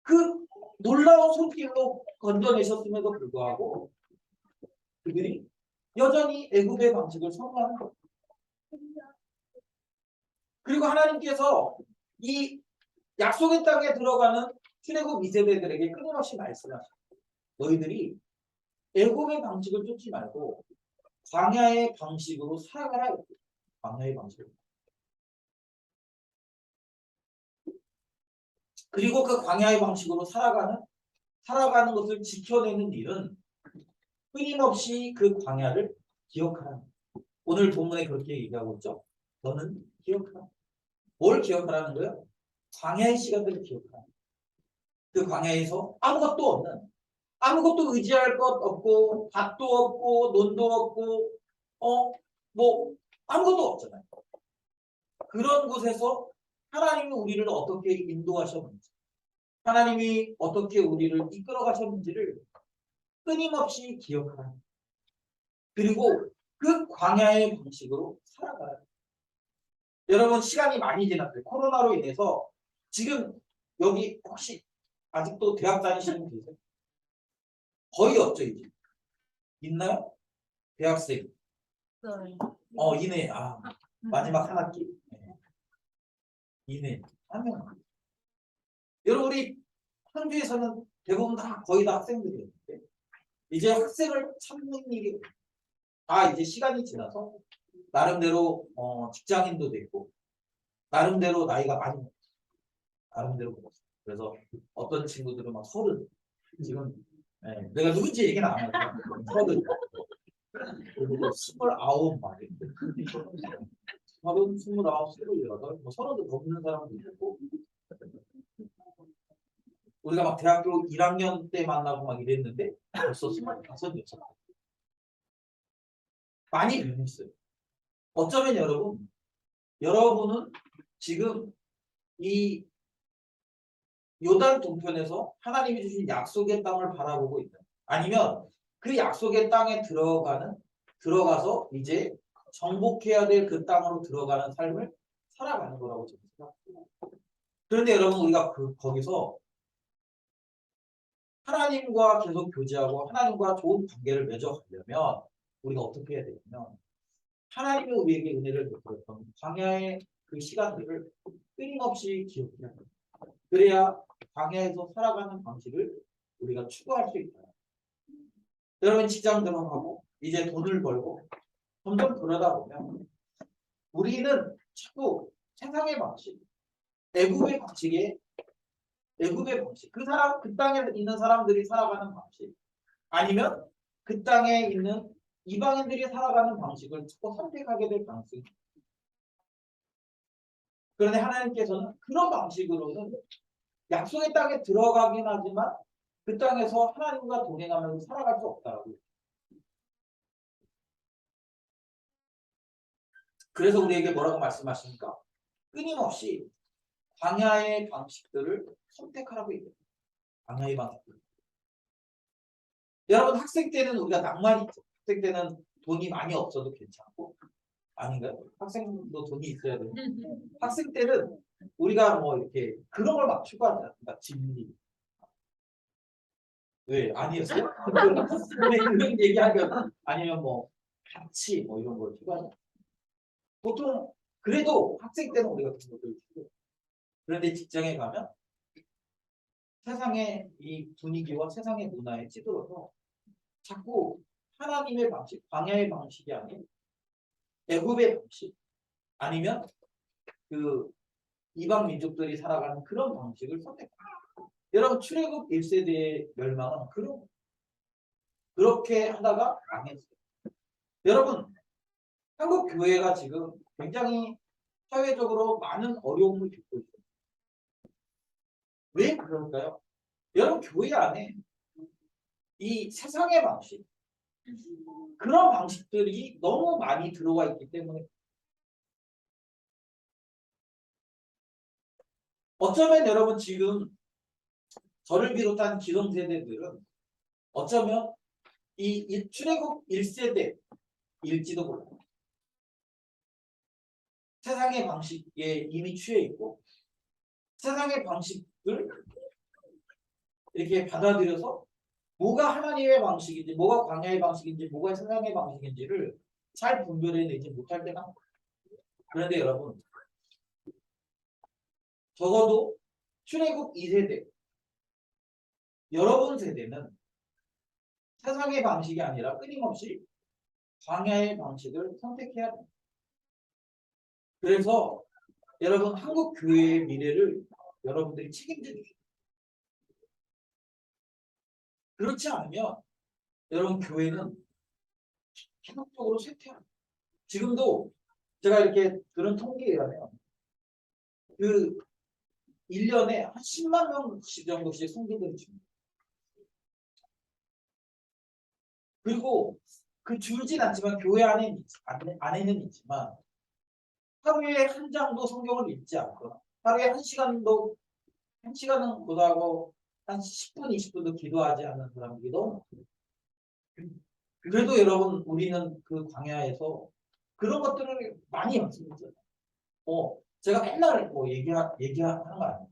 그 놀라운 손길로 건져내셨음에도 불구하고 그들이 여전히 애굽의 방식을 선호하는 거예요. 그리고 하나님께서 이 약속의 땅에 들어가는 출애굽 2세대들에게 끊임없이 말씀하셔요. 너희들이 애굽의 방식을 쫓지 말고 광야의 방식으로 살아가라. 광야의 방식으로. 그리고 그 광야의 방식으로 살아가는 것을 지켜내는 일은 끊임없이 그 광야를 기억하라. 오늘 본문에 그렇게 얘기하고 있죠. 너는 기억하라. 뭘 기억하라는 거예요? 광야의 시간들을 기억하라. 그 광야에서 아무것도 의지할 것 없고 밭도 없고 논도 없고 뭐 아무것도 없잖아요. 그런 곳에서 하나님이 우리를 어떻게 인도하셨는지 하나님이 어떻게 우리를 이끌어 가셨는지를 끊임없이 기억하라. 그리고 그 광야의 방식으로 살아가라. 여러분 시간이 많이 지났어요. 코로나로 인해서 지금 여기 혹시 아직도 대학 다니시는 분 계세요? 거의 없죠 이제. 있나요? 대학생. 이내. 마지막 한 학기. 네. 이내. 한 명. 여러분 우리 한주에서는 대부분 거의 다 학생들이었는데 이제 학생을 찾는 일이 이제 시간이 지나서 나름대로 직장인도 됐고 나름대로 나이가 많이 먹었어요. 나름대로 먹었어요. 그래서 어떤 친구들은 막 30 지금 내가 누군지 얘기는 안 하죠. 30 그리고 29 막 30, 29, 28, 뭐 30도 넘는 사람도 있고 우리가 막 대학교 1학년 때 만나고 막 이랬는데 벌써 25, 26 많이 변했어요. 어쩌면 여러분은 지금 이 요단 동편에서 하나님이 주신 약속의 땅을 바라보고 있다. 아니면 그 약속의 땅에 들어가서 이제 정복해야 될 그 땅으로 들어가는 삶을 살아가는 거라고 저는 생각합니다. 그런데 여러분 우리가 거기서 하나님과 계속 교제하고 하나님과 좋은 관계를 맺어가려면 우리가 어떻게 해야 되냐면 하나님이 우리에게 은혜를 베풀었던 광야의 그 시간들을 끊임없이 기억해야 합니다. 그래야 광야에서 살아가는 방식을 우리가 추구할 수 있다. 여러분 직장 들어가고 이제 돈을 벌고 점점 그러다 보면 우리는 자꾸 세상의 방식, 애굽의 방식에 애굽의 방식, 그 땅에 있는 사람들이 살아가는 방식, 아니면 그 땅에 있는 이방인들이 살아가는 방식을 자꾸 선택하게 될 가능성이 있습니다. 그런데 하나님께서는 그런 방식으로는 약속의 땅에 들어가긴 하지만 그 땅에서 하나님과 동행하면서 살아갈 수 없다라고. 그래서 우리에게 뭐라고 말씀하십니까? 끊임없이 광야의 방식들을 선택하라고 얘기해요. 광야의 방식들. 여러분 학생 때는 우리가 낭만이 있죠. 학생 때는 돈이 많이 없어도 괜찮고 아닌가요? 학생도 돈이 있어야 돼요. 학생 때는 우리가 뭐 이렇게 그런 걸 막 추구하지 않습니까? 진리. 왜? 아니었어요? 근데 그런 얘기하면 아니면 뭐 가치 뭐 이런 걸 추구하지 않습니까? 보통 그래도 학생 때는 우리가 그런 것들을 추구해요. 그런데 직장에 가면 세상의 이 분위기와 세상의 문화에 찌들어서 자꾸 하나님의 방식, 광야의 방식이 아닌 애굽의 방식 아니면 그 이방 민족들이 살아가는 그런 방식을 선택합니다. 여러분 출애굽 1세대의 멸망은 그렇게 하다가 망했어요. 여러분 한국 교회가 지금 굉장히 사회적으로 많은 어려움을 겪고 있어요. 왜 그럴까요? 여러분 교회 안에 이 세상의 방식 그런 방식들이 너무 많이 들어와 있기 때문에 어쩌면 여러분 지금 저를 비롯한 기성세대들은 어쩌면 이 출애굽 1세대일지도 몰라요. 세상의 방식에 이미 취해 있고 세상의 방식을 이렇게 받아들여서 뭐가 하나님의 방식인지 뭐가 광야의 방식인지 뭐가 세상의 방식인지를 잘 분별해내지 못할 때가 많아요. 그런데 여러분 적어도 출애굽 2세대 여러분 세대는 세상의 방식이 아니라 끊임없이 광야의 방식을 선택해야 됩니다. 그래서 여러분 한국 교회의 미래를 여러분들이 책임져 주십시오. 그렇지 않으면 여러분 교회는 계속적으로 쇠퇴합니다. 지금도 제가 이렇게 들은 통계에 의하면 그 1년에 한 10만 명씩 정도씩 성도들이 줍니다. 그리고 그 줄진 않지만 교회 안에는 있지만 하루에 한 장도 성경을 읽지 않거나 하루에 한 시간은 고사하고 한 10분, 20분도 기도하지 않는 사람들이 너무 많아요. 그래도 여러분 우리는 그 광야에서 그런 것들을 많이 연습했잖아요. 제가 맨날 뭐 얘기하는 거 아니에요.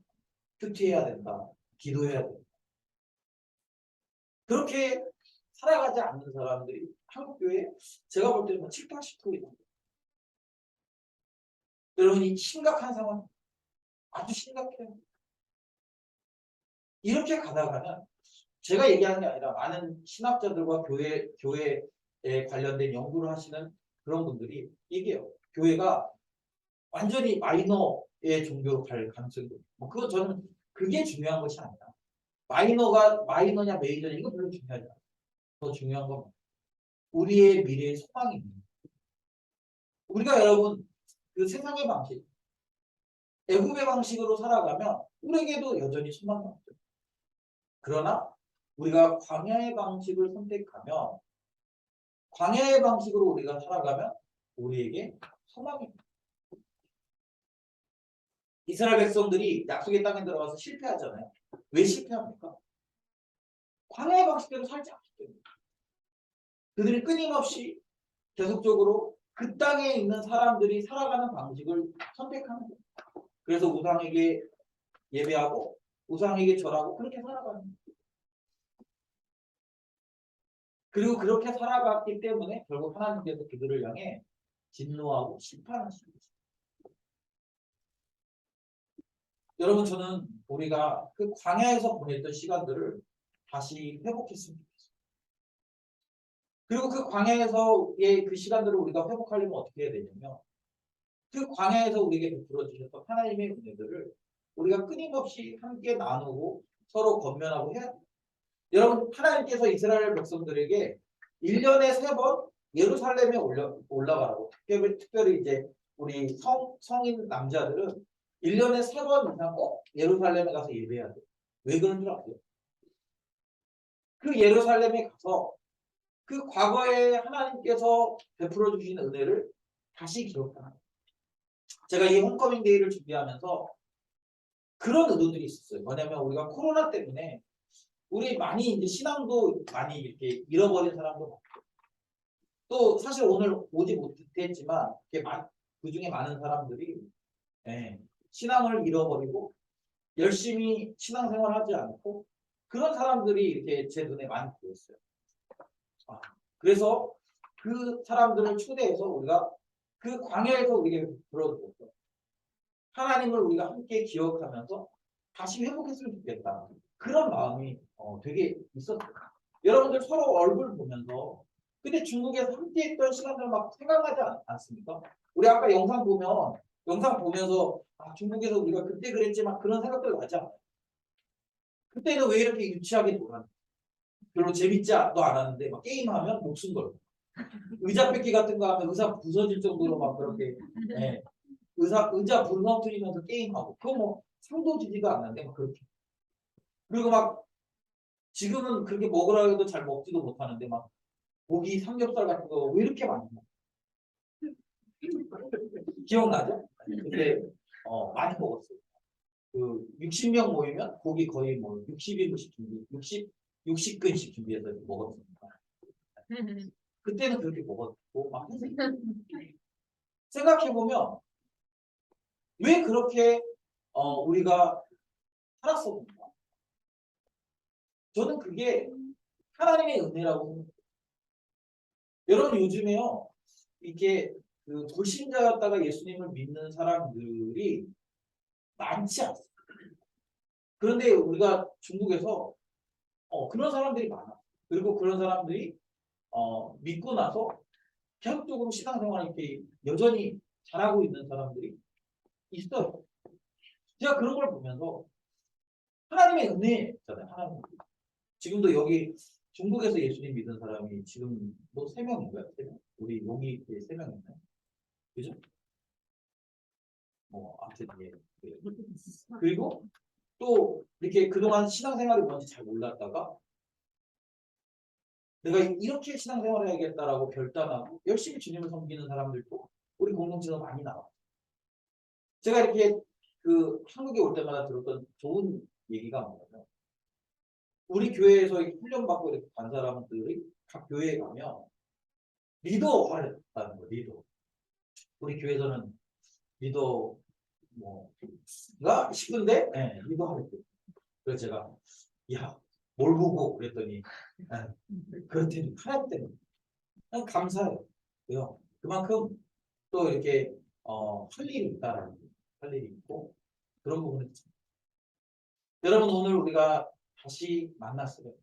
큐티해야 된다. 기도해야 된다. 그렇게 살아가지 않는 사람들이 한국교회에 제가 볼 때는 7, 80%입니다. 여러분이 심각한 상황, 아주 심각해요. 이렇게 가다가는 제가 얘기하는 게 아니라 많은 신학자들과 교회에 관련된 연구를 하시는 그런 분들이 얘기해요. 교회가 완전히 마이너의 종교로 갈 가능성이 있어요. 그거 저는 그게 중요한 것이 아니라 마이너냐 메이저냐 이거 별로 중요하지 않아요. 더 중요한 건 우리의 미래의 소망입니다. 우리가 여러분 그 세상의 방식, 애굽의 방식으로 살아가면 우리에게도 여전히 소망이 없죠. 그러나 우리가 광야의 방식을 선택하면 광야의 방식으로 우리가 살아가면 우리에게 소망입니다. 이스라엘 백성들이 약속의 땅에 들어가서 실패하잖아요. 왜 실패합니까? 광야의 방식대로 살지 않기 때문에. 그들이 끊임없이 계속적으로 그 땅에 있는 사람들이 살아가는 방식을 선택하는 거예요. 그래서 우상에게 예배하고 우상에게 절하고 그렇게 살아가는 거예요. 그리고 그렇게 살아갔기 때문에 결국 하나님께서 그들을 향해 진노하고 심판하시는 거죠. 여러분 저는 우리가 그 광야에서 보냈던 시간들을 다시 회복했으면 좋겠어요. 그리고 그 광야에서의 그 시간들을 우리가 회복하려면 어떻게 해야 되냐면 그 광야에서 우리에게 베풀어 주셨던 하나님의 은혜들을 우리가 끊임없이 함께 나누고 서로 건면하고 해야 돼요. 여러분 하나님께서 이스라엘 백성들에게 1년에 3번 예루살렘에 올라가라고 특별히 이제 우리 성인 남자들은 1년에 3번 이상 꼭 예루살렘에 가서 예배해야 돼요. 왜 그런 줄 아세요? 그 예루살렘에 가서 그 과거에 하나님께서 베풀어 주신 은혜를 다시 기억하는 거예요. 제가 이 홈커밍 데이를 준비하면서 그런 의도들이 있었어요. 뭐냐면 우리가 코로나 때문에 우리 많이 이제 신앙도 많이 이렇게 잃어버린 사람도 많고 또 사실 오늘 오지 못했지만 그 중에 많은 사람들이 신앙을 잃어버리고 열심히 신앙생활하지 않고 그런 사람들이 이렇게 제 눈에 많이 보였어요. 그래서 그 사람들을 초대해서 우리가 그 광야에서 우리에게 불러주었어요. 하나님을 우리가 함께 기억하면서 다시 회복했으면 좋겠다. 그런 마음이 되게 있었어요. 여러분들 서로 얼굴 보면서 근데 중국에서 함께 했던 시간들 막 생각나지 않습니까? 우리 아까 영상 보면서 중국에서 우리가 그때 그랬지만 그런 생각들 나지 않아요? 그때는 왜 이렇게 유치하게 놀았는지 별로 재밌지도 않았는데 막 게임하면 목숨 걸고 의자 뺏기 같은 거 하면 의사 부서질 정도로 막 그렇게 의자 부서뜨리면서 게임하고 그거 뭐 상도 지지도 않는데 막 그렇게 그리고 막 지금은 그렇게 먹으라 해도 잘 먹지도 못하는데 막 고기 삼겹살 같은 거 왜 이렇게 많이 먹어? 기억나죠? 그때 많이 먹었어요. 그 60명 모이면 고기 거의 뭐 60인분씩 준비, 60근씩 준비해서 먹었습니다. 그때는 그렇게 먹었고 막 생각해 보면 왜 그렇게 우리가 살았었는가? 저는 그게 하나님의 은혜라고 생각해요. 여러분 요즘에요 이게 그 불신자였다가 예수님을 믿는 사람들이 많지 않습니다. 그런데 우리가 중국에서 그런 사람들이 많아. 그리고 그런 사람들이 믿고 나서 계속적으로 신앙생활을 이렇게 여전히 잘하고 있는 사람들이 있어요. 제가 그런 걸 보면서 하나님의 은혜잖아요. 하나님. 지금도 여기 중국에서 예수님 믿은 사람이 지금 뭐 3명인가요? 3명? 우리 용이 3명인가요? 그죠? 아무튼 예. 그리고 또 이렇게 그동안 신앙생활이 뭔지 잘 몰랐다가 내가 이렇게 신앙생활을 해야겠다라고 결단하고 열심히 주님을 섬기는 사람들도 우리 공동체가 많이 나와요. 제가 이렇게 그 한국에 올 때마다 들었던 좋은 얘기가 뭐냐면 우리 교회에서 훈련받고 이렇게 간 사람들이 각 교회에 가면 리더를 했다는 거예요. 리더. 우리 교회에서는 리더 뭐가 싶은데 리더 하랬대요. 그래서 제가 뭘 보고 그랬더니 그렇더니 하나님 때문에 감사해요. 그만큼 또 이렇게 할 일이 있다라는 거예요. 할 일이 있고 그런 부분이 있죠. 여러분 오늘 우리가 다시 만났어요.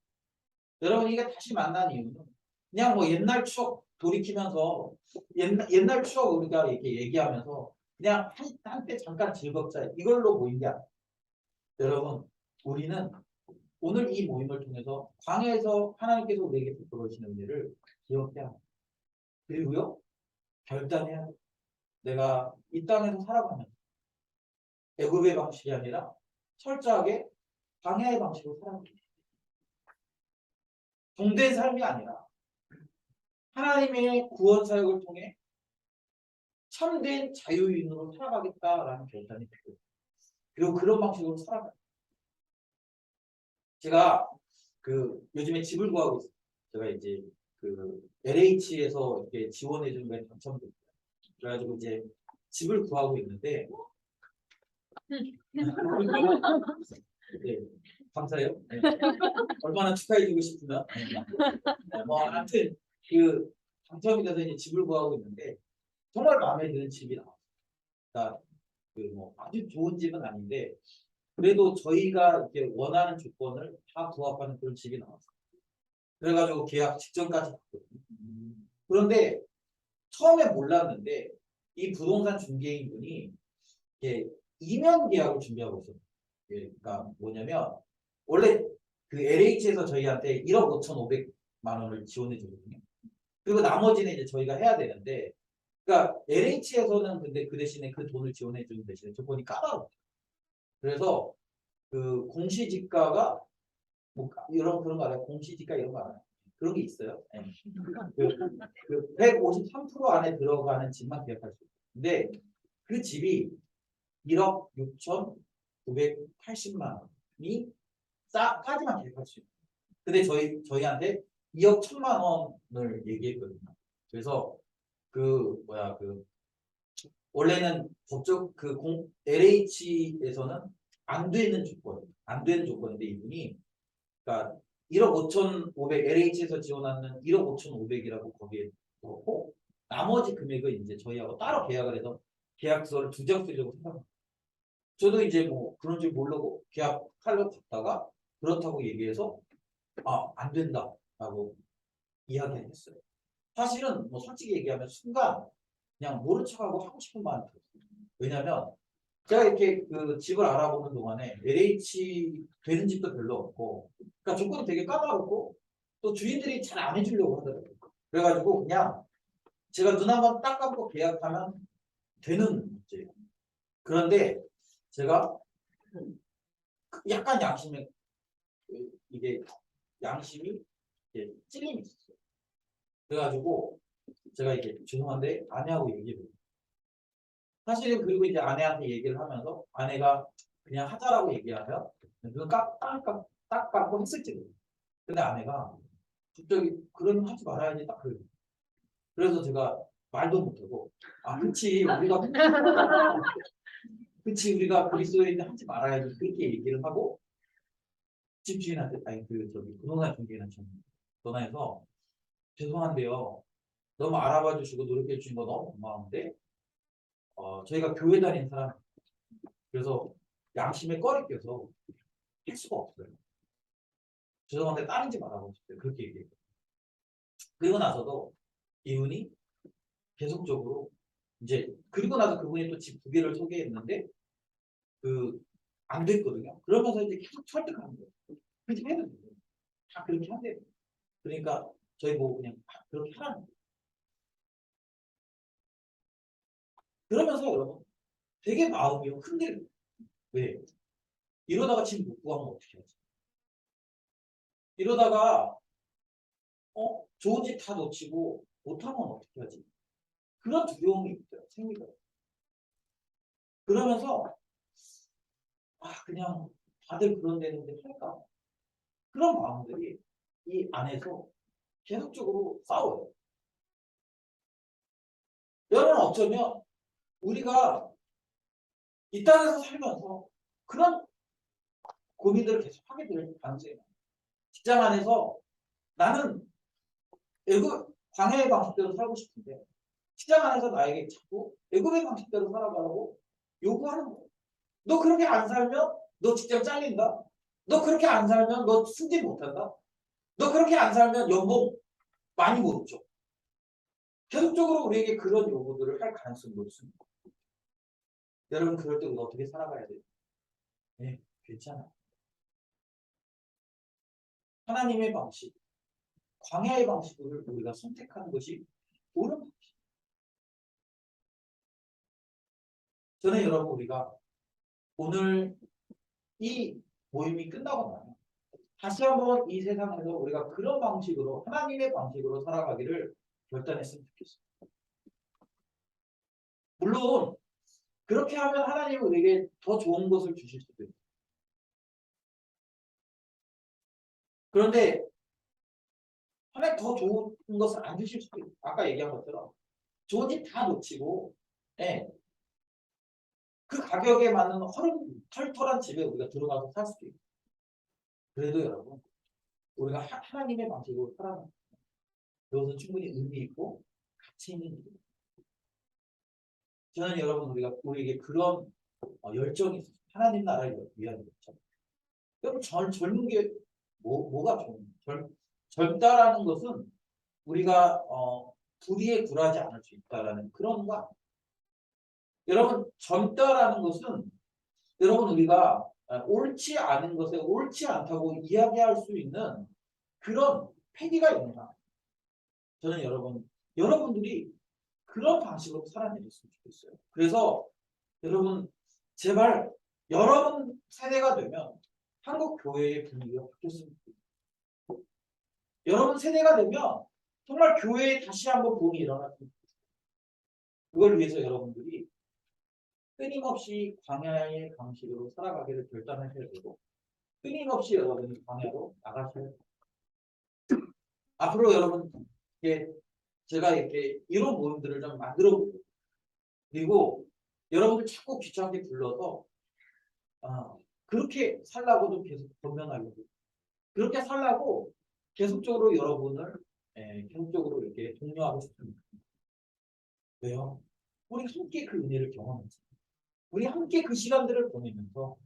여러분 이게 다시 만난 이유는 그냥 뭐 옛날 추억 돌이키면서 옛날 추억 우리가 이렇게 얘기하면서 그냥 한때 잠깐 즐겁자 이걸로 모인 게 아니에요. 여러분 우리는 오늘 이 모임을 통해서 광야에서 하나님께서 우리에게 베풀어 주신 은혜를 기억해야 합니다. 그리고요 결단해야 합니다. 내가 이 땅에서 살아가면서 애굽의 방식이 아니라 철저하게 광야의 방식으로 살아갑니다. 종된 삶이 아니라 하나님의 구원 사역을 통해 참된 자유인으로 살아가겠다라는 결단이 필요해요. 그리고 그런 방식으로 살아가요. 제가 요즘에 집을 구하고 있어요. 제가 이제 LH에서 이렇게 지원해 주는 거에 당첨됐어요. 그래가지고 이제 집을 구하고 있는데 네, 감사해요. 네. 얼마나 축하해주고 싶으면 아무튼 당첨이 돼서 이제 집을 구하고 있는데 정말 마음에 드는 집이 나왔어요. 그러니까 아주 좋은 집은 아닌데 그래도 저희가 이렇게 원하는 조건을 다 부합하는 그런 집이 나왔어요. 그래가지고 계약 직전까지 갔거든요. 그런데 처음에 몰랐는데 이 부동산 중개인 분이 이게 이면 계약을 준비하고 있어요. 그러니까 뭐냐면 원래 그 LH에서 저희한테 1억 5,500만 원을 지원해 주거든요. 그리고 나머지는 이제 저희가 해야 되는데, 그러니까 LH에서는 근데 그 대신에 그 돈을 지원해 주는 대신에 조건이 까다로워요. 그래서 그 공시지가가 뭐 이런 그런 거 알아요? 공시지가 이런 거 알아요? 그런 게 있어요. 네. 그 153% 안에 들어가는 집만 계약할 수 있어요. 근데 그 집이 1억 6,980만 원이 까지만 계약할 수 있어요. 근데 저희한테 2억 1천만 원을 얘기했거든요. 그래서 그 원래는 법적 LH에서는 안 되는 조건인데 이분이 그러니까 1억 5,500 LH에서 지원하는 1억 5,500이라고 거기에 넣고 나머지 금액을 이제 저희하고 따로 계약을 해서 계약서를 2장 쓰려고 생각합니다. 저도 이제 뭐 그런 줄 모르고 계약하려고 갔다가 그렇다고 얘기해서 안 된다라고 이야기를 했어요. 사실은 뭐 솔직히 얘기하면 순간 그냥 모른 척하고 하고 싶은 마음이 들었어요. 왜냐면 제가 이렇게 그 집을 알아보는 동안에 LH 되는 집도 별로 없고, 그러니까 조건이 되게 까다롭고 또 주인들이 잘 안 해주려고 하더라고요. 그래가지고 그냥 제가 눈 한번 딱 감고 계약하면 되는 문제예요. 그런데 제가 약간 이게 양심이 이게 찔림이 있었어요. 그래가지고 제가 이게 죄송한데 아내하고 얘기를 해요. 사실은 그리고 이제 아내한테 얘기를 하면서 아내가 그냥 하자라고 얘기하면 눈 딱 감고 했을 때거든요. 근데 아내가 갑자기 그러면 하지 말아야지 딱 그래요. 그래서 제가 말도 못하고 그치 우리가 그리스도인데 하지 말아야지 그렇게 얘기를 하고 집주인한테 부동산 중개인한테 전화해서 죄송한데요 너무 알아봐 주시고 노력해 주신 거 너무 고마운데 저희가 교회 다니는 사람 그래서 양심에 꺼리 껴서 할 수가 없어요. 죄송한데 다른 집 알아보고 싶어요. 그렇게 얘기해요. 그리고 나서도 이분이 계속적으로 이제 그리고 나서 그분이 또 집 2개를 소개했는데 안 됐거든요. 그러면서 이제 계속 설득하는 거예요. 그 집 해도 돼요. 다 그렇게 한대요. 그러니까 저희 보고 그냥 그렇게 하라는 거예요. 그러면서 여러분 되게 마음이 흔들려요. 왜? 이러다가 집 못 구하면 어떻게 하지? 이러다가 좋은 집 다 놓치고 못하면 어떻게 하지? 그런 두려움이 생기더라고요. 그러면서 그냥 다들 그런 데는데 할까? 그런 마음들이 이 안에서 계속적으로 싸워요. 여러분 어쩌면 우리가 이 땅에서 살면서 그런 고민들을 계속 하게 될 가능성이 많아요. 직장 안에서 나는 광야의 방식대로 살고 싶은데 직장 안에서 나에게 자꾸 애굽의 방식대로 살아가라고 요구하는 거예요. 너 그렇게 안 살면 너 직장 잘린다. 너 그렇게 안 살면 너 승진 못한다. 너 그렇게 안 살면 연봉 많이 못 줘. 계속적으로 우리에게 그런 요구들을 할 가능성이 높습니다. 여러분 그럴 때 우리가 어떻게 살아가야 돼요? 네, 괜찮아요. 하나님의 방식, 광야의 방식을 우리가 선택하는 것이 옳은 방식. 저는 여러분 우리가 오늘 이 모임이 끝나고 나면 다시 한번 이 세상에서 우리가 그런 방식으로 하나님의 방식으로 살아가기를 결단했으면 좋겠습니다. 물론 그렇게 하면 하나님은 우리에게 더 좋은 것을 주실 수도 있어요. 그런데 하나님 더 좋은 것을 안 주실 수도 있어요. 아까 얘기한 것처럼 좋은 집 다 놓치고 그 가격에 맞는 털털한 집에 우리가 들어가서 살 수도 있고. 그래도 여러분 우리가 하나님의 방식으로 살아가는 그것은 충분히 의미 있고 가치 있는 일입니다. 저는 여러분 우리에게 그런 열정이 있어요. 하나님 나라를 위하여 그렇죠. 그럼 젊은 게 뭐가 젊다라는 것은 우리가 불의에 굴하지 않을 수 있다라는 그런 거 아니에요. 여러분 젊다라는 것은 여러분 우리가 옳지 않은 것에 옳지 않다고 이야기할 수 있는 그런 패기가 있는 거예요. 저는 여러분들이 그런 방식으로 살아내셨으면 좋겠어요. 그래서 여러분 제발 여러분 세대가 되면 한국 교회의 분위기가 바뀌었으면 좋겠어요. 여러분 세대가 되면 정말 교회에 다시 한번 봄이 일어났으면 좋겠어요. 그걸 위해서 여러분들이 끊임없이 광야의 방식으로 살아가기를 결단하셔야 되고 끊임없이 여러분이 광야로 나가셔야 돼요. 앞으로 여러분 제가 이렇게 이런 모임들을 좀 만들어 보고 그리고 여러분들 자꾸 귀찮게 불러서 그렇게 살라고 좀 계속 권면하려고 그렇게 살라고 계속적으로 여러분을 계속적으로 이렇게 독려하고 싶습니다. 왜요? 우리 함께 그 은혜를 경험했어요. 우리 함께 그 시간들을 보내면서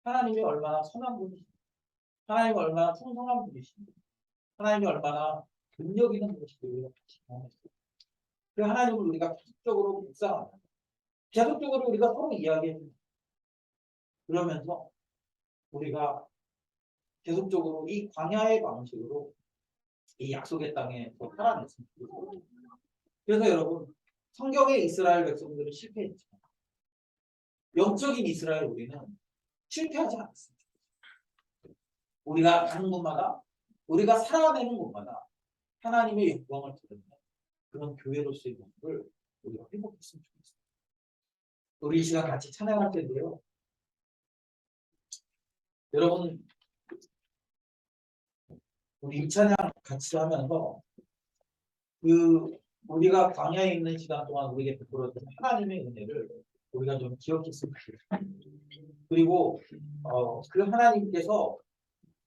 하나님이 얼마나 선한 분이신지 하나님이 얼마나 풍성한 분이신지 하나님이 얼마나 능력 있는 분이신지 우리가 같이 경험했어요. 그 하나님을 우리가 계속적으로 묵상합니다. 계속적으로 우리가 서로 이야기해줍니다. 그러면서 우리가 계속적으로 이 광야의 방식으로 이 약속의 땅에서 살아냈습니다. 그래서 여러분 성경의 이스라엘 백성들은 실패했지만 영적인 이스라엘 우리는 실패하지 않았습니다. 우리가 가는 곳마다 우리가 살아내는 곳마다 하나님의 영광을 드러내는 그런 교회로서의 모습을 우리가 회복했으면 좋겠습니다. 우리 이 시간 같이 찬양할 텐데요. 여러분 우리 이 찬양 같이 하면서 우리가 광야에 있는 시간 동안 우리에게 베풀어준 하나님의 은혜를 우리가 좀 기억했으면 좋겠습니다. 그리고 그 하나님께서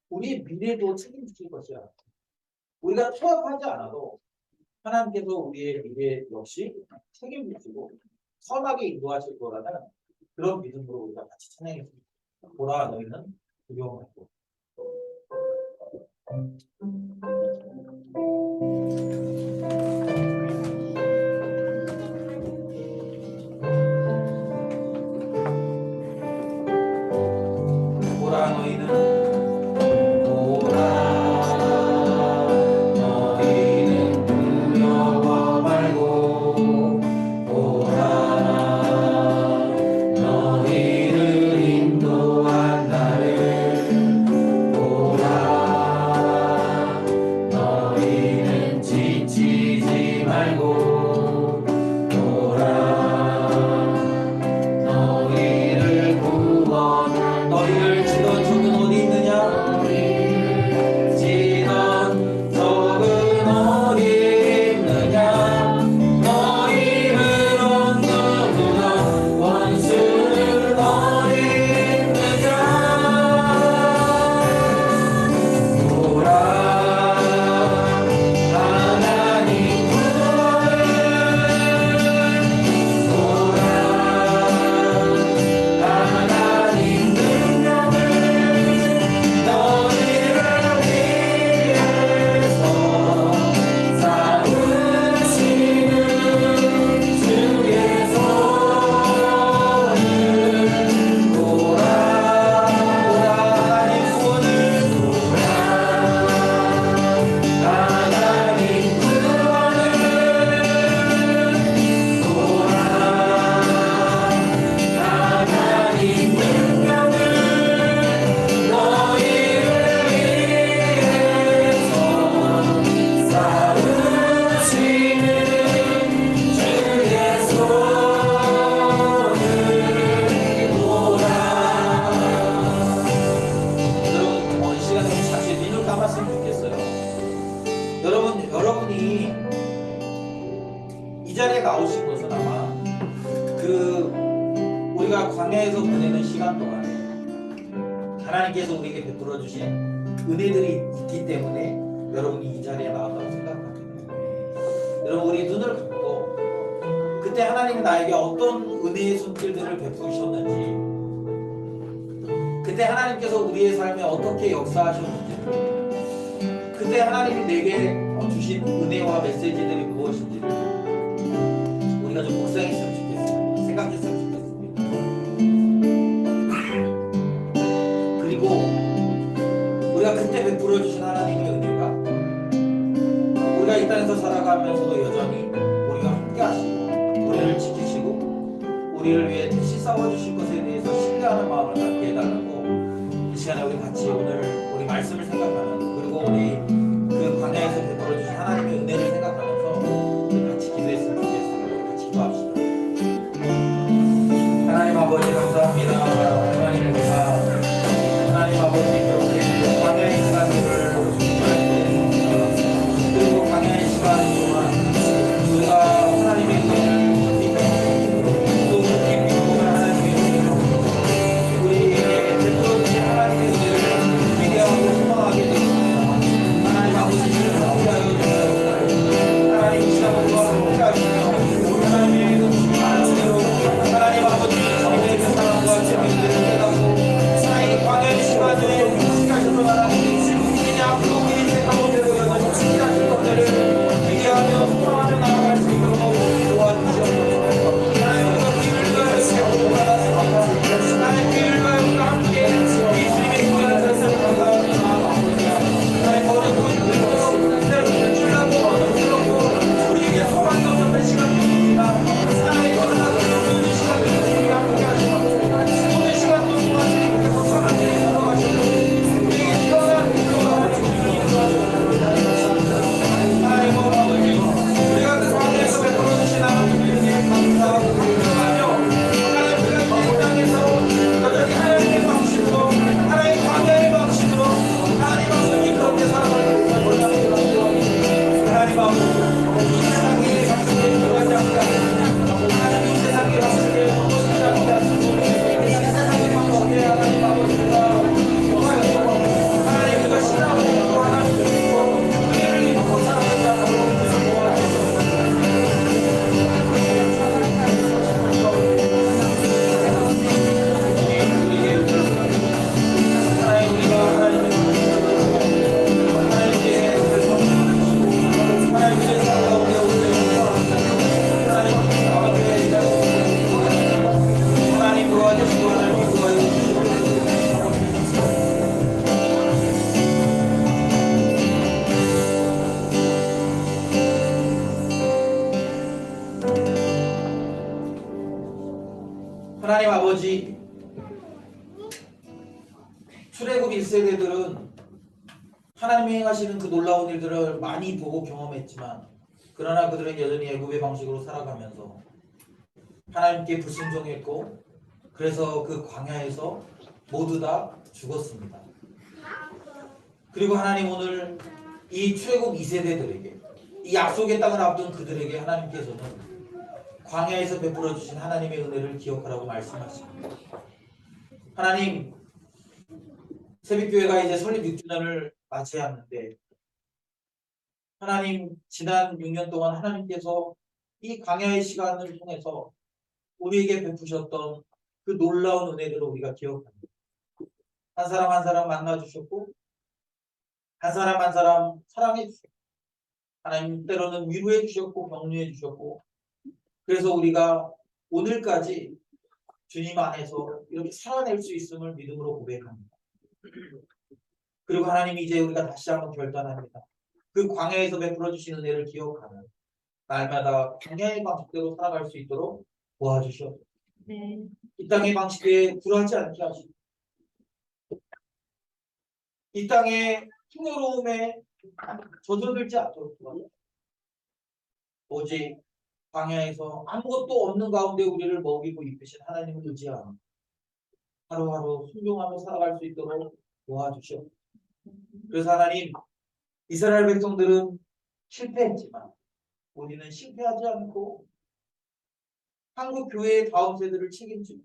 우리의 미래도 책임지실 것이야. 우리가 타협하지 않아도 하나님께서 우리의 미래 역시 책임지시고 선하게 인도하실 거라는 그런 믿음으로 우리가 같이 찬양했습니다. 보라 너희는 두려워 말고. 보라 너희는 두려워 말고 보라 너희를 인도한 나를 보라 너희는 지치지 말고 보라 너희를 구원한 너희를 치던 적은 어디 있느냐 지던 적은 어디 있느냐 너희를 언더주던 원수는 어디 있느냐 보라 하나님 구원을 보라 하나님 능력을 너희를 위해서 쌓으시는 주의 손을 보라 하나님 구원을 보라 하나님 구원을 보라 하나님 능력을 너희를 위해서 쌓으시는 주의 손을 보라. 여러분 이 시간에 잠시 눈을 감았으면 좋겠어요. 여러분이 이 자리에 나오신 것은 아마 우리가 광야에서 보내는 시간 동안에 하나님께서 우리에게 베풀어 주신 은혜들이 있기 때문에 여러분이 이 자리에 나왔다고 생각합니다. 여러분 우리 눈을 감고 그때 하나님이 나에게 어떤 은혜의 손길들을 베푸셨는지 그때 하나님께서 우리의 삶에 어떻게 역사하셨는지, 그때 하나님이 내게 주신 은혜와 메시지들이 무엇인지를 우리가 좀 묵상했으면 좋겠습니다. 생각했으면 좋겠습니다. 그리고 우리가 그때 베풀어 주신 하나님의 은혜가 우리가 이 땅에서 살아가면서도 여전히 우리가 함께 하시고 우리를 지키시고 우리를 위해 대신 싸워주실 것에 대해서 신뢰하는 마음을 갖게 해달라고 이 시간에 우리 같이 오늘 우리 말씀을 생각하면서, 그리고 우리 그 광야에서 베풀어 주신 하나님의 은혜를 생각하면서 우리 같이 기도했으면 좋겠습니다. 같이 기도합시다. 하나님 아버지 감사합니다. 하나님 아버지 그렇게 광야의 시간들을 그리고 광야의 시간 동안 우리가 하나님의 은혜를 또 깊이 보면 하나님의 은혜를 우리에게 베풀어 주신 하나님의 은혜를 기대하고 소망하게 되었습니다. 하나님 아버지를 함께하여 주시옵소서. 하나님 이 시간 우리와 함께하시며 하나님의 은혜로 하나님 아버지 저희의 사랑과 재미를 깨닫고 하나님 광야의 시간을 시간으로 하나님 그냥 앞으로 우리 생각대로 여전히 지키하실 것들을 기대하며 소망하며 나아갈 수 있도록 도와주시옵소서. 하나님 기울과 세우고 받았습니다. 하나님 기울과 함께 이 주님의 구원을 살펴보고 하나님 어렵고 힘들고 때로는 줄라고 어렵고 우리에게 소망이 없는 시간입니다. 하나님 거듭나고 있는 시간을 우리가 함께 하시고 오늘 시간도 동안 주님께서 사랑을 나눠가시고 우리에게 태어난 하나님 아버지 우리가 그 광야에서 베풀어 주신 하나님의 은혜에 감사하고 감사하며 하나님 우리가 이 땅에서 여전히 하나님의 방식으로 하나님 광야의 방식으로 하나님 아버지 그렇게 살아가는 것을 하나님 아버지 이 세상의 방식에 들어가지 않게 하시고 하나님 이 세상의 방식에 넘어지지 않게 하시고 이 세상의 방식에 하나님 아버지가 하나님 우리가 신앙을 믿고 하나님을 믿고 은혜를 믿고 살아간다고 도와주시옵소서. 하나님 우리가 하나님의 하나님의 삶 가운데 하나님 도와주시고 하나님 도와주시고 하나님 아버지 출애굽 1세대들은 하나님이 행하시는 그 놀라운 일들을 많이 보고 경험했지만 그러나 그들은 여전히 애굽의 방식으로 살아가면서 하나님께 불순종했고 그래서 그 광야에서 모두 다 죽었습니다. 그리고 하나님 오늘 이 출애굽 2세대들에게 이 약속의 땅을 앞둔 그들에게 하나님께서는 광야에서 베풀어 주신 하나님의 은혜를 기억하라고 말씀하십니다. 하나님 새벽교회가 이제 설립 6주년을 맞이하는데 하나님 지난 6년 동안 하나님께서 이 광야의 시간을 통해서 우리에게 베푸셨던 그 놀라운 은혜들을 우리가 기억합니다. 한 사람 한 사람 만나주셨고 한 사람 한 사람 사랑해 주셨고 하나님 때로는 위로해 주셨고 격려해 주셨고 그래서 우리가 오늘까지 주님 안에서 이렇게 살아낼 수 있음을 믿음으로 고백합니다. 그리고 하나님이 이제 우리가 다시 한번 결단합니다. 그 광야에서 베풀어 주신 은혜를 기억하며 날마다 광야의 방식대로 살아갈 수 있도록 도와주시옵소서. 이 땅의 방식에 굴하지 않게 하시고 이 땅의 풍요로움에 젖어들지 않도록 도와주시옵소서. 오직 광야에서 아무것도 없는 가운데 우리를 먹이고 입히신 하나님을 의지하며 하루하루 순종하며 살아갈 수 있도록 도와주시옵소서. 그래서 하나님 이스라엘 백성들은 실패했지만 우리는 실패하지 않고 한국 교회의 다음 세대를 책임지고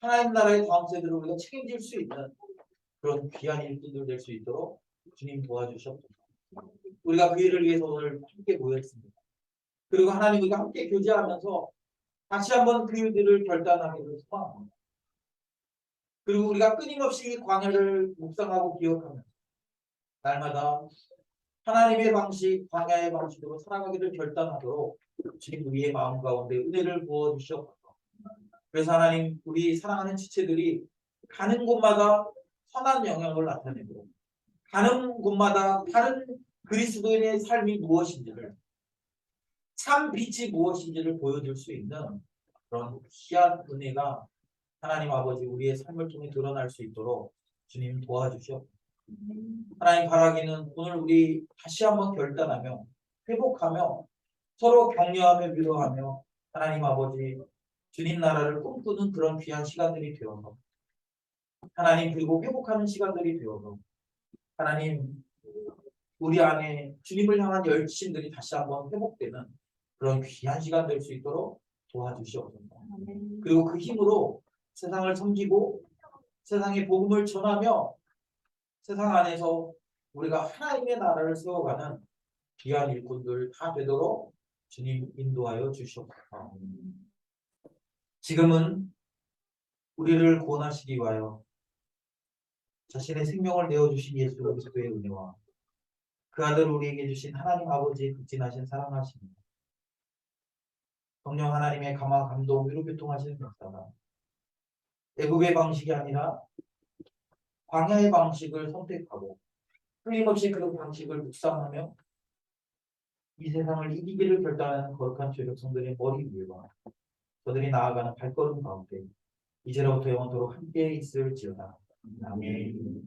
하나님 나라의 다음 세대를 우리가 책임질 수 있는 그런 귀한 일꾼들 될 수 있도록 주님 도와주시옵소서. 우리가 그 일을 위해서 오늘 함께 모였습니다. 그리고 하나님 우리가 함께 교제하면서 다시 한번 그 일들을 결단하기를 소망합니다. 그리고 우리가 끊임없이 광야를 묵상하고 기억하면 날마다 하나님의 방식, 광야의 방식으로 살아가기를 결단하도록 주님 우리의 마음 가운데 은혜를 부어주시옵소서. 그래서 하나님 우리 사랑하는 지체들이 가는 곳마다 선한 영향을 나타내고 가는 곳마다 다른 그리스도인의 삶이 무엇인지를 참 빛이 무엇인지를 보여줄 수 있는 그런 귀한 은혜가 하나님 아버지 우리의 삶을 통해 드러날 수 있도록 주님 도와주시옵소서. 하나님 바라기는 오늘 우리 다시 한번 결단하며 회복하며 서로 격려하며 위로하며 하나님 아버지 주님 나라를 꿈꾸는 그런 귀한 시간들이 되어서 하나님 그리고 회복하는 시간들이 되어서 하나님 우리 안에 주님을 향한 열심들이 다시 한번 회복되는 그런 귀한 시간 될 수 있도록 도와주시옵소서. 그리고 그 힘으로 세상을 섬기고 세상에 복음을 전하며 세상 안에서 우리가 하나님의 나라를 세워가는 귀한 일꾼들 다 되도록 주님 인도하여 주시옵소서. 지금은 우리를 구원하시기 위하여 자신의 생명을 내어주신 예수 그리스도의 은혜와 그 아들 우리에게 주신 하나님 아버지의 극진하신 사랑하심입니다. 성령 하나님의 감화 감동 위로 교통하시는 역사가 애굽의 방식이 아니라 광야의 방식을 선택하고 끊임없이 그 방식을 묵상하며 이 세상을 이기기를 결단하는 거룩한 죄 백성들의 머리 위와 저들이 나아가는 발걸음 가운데 이제로부터 영원토록 함께 있을지어다. 아멘.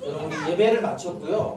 여러분 예배를 마쳤고요.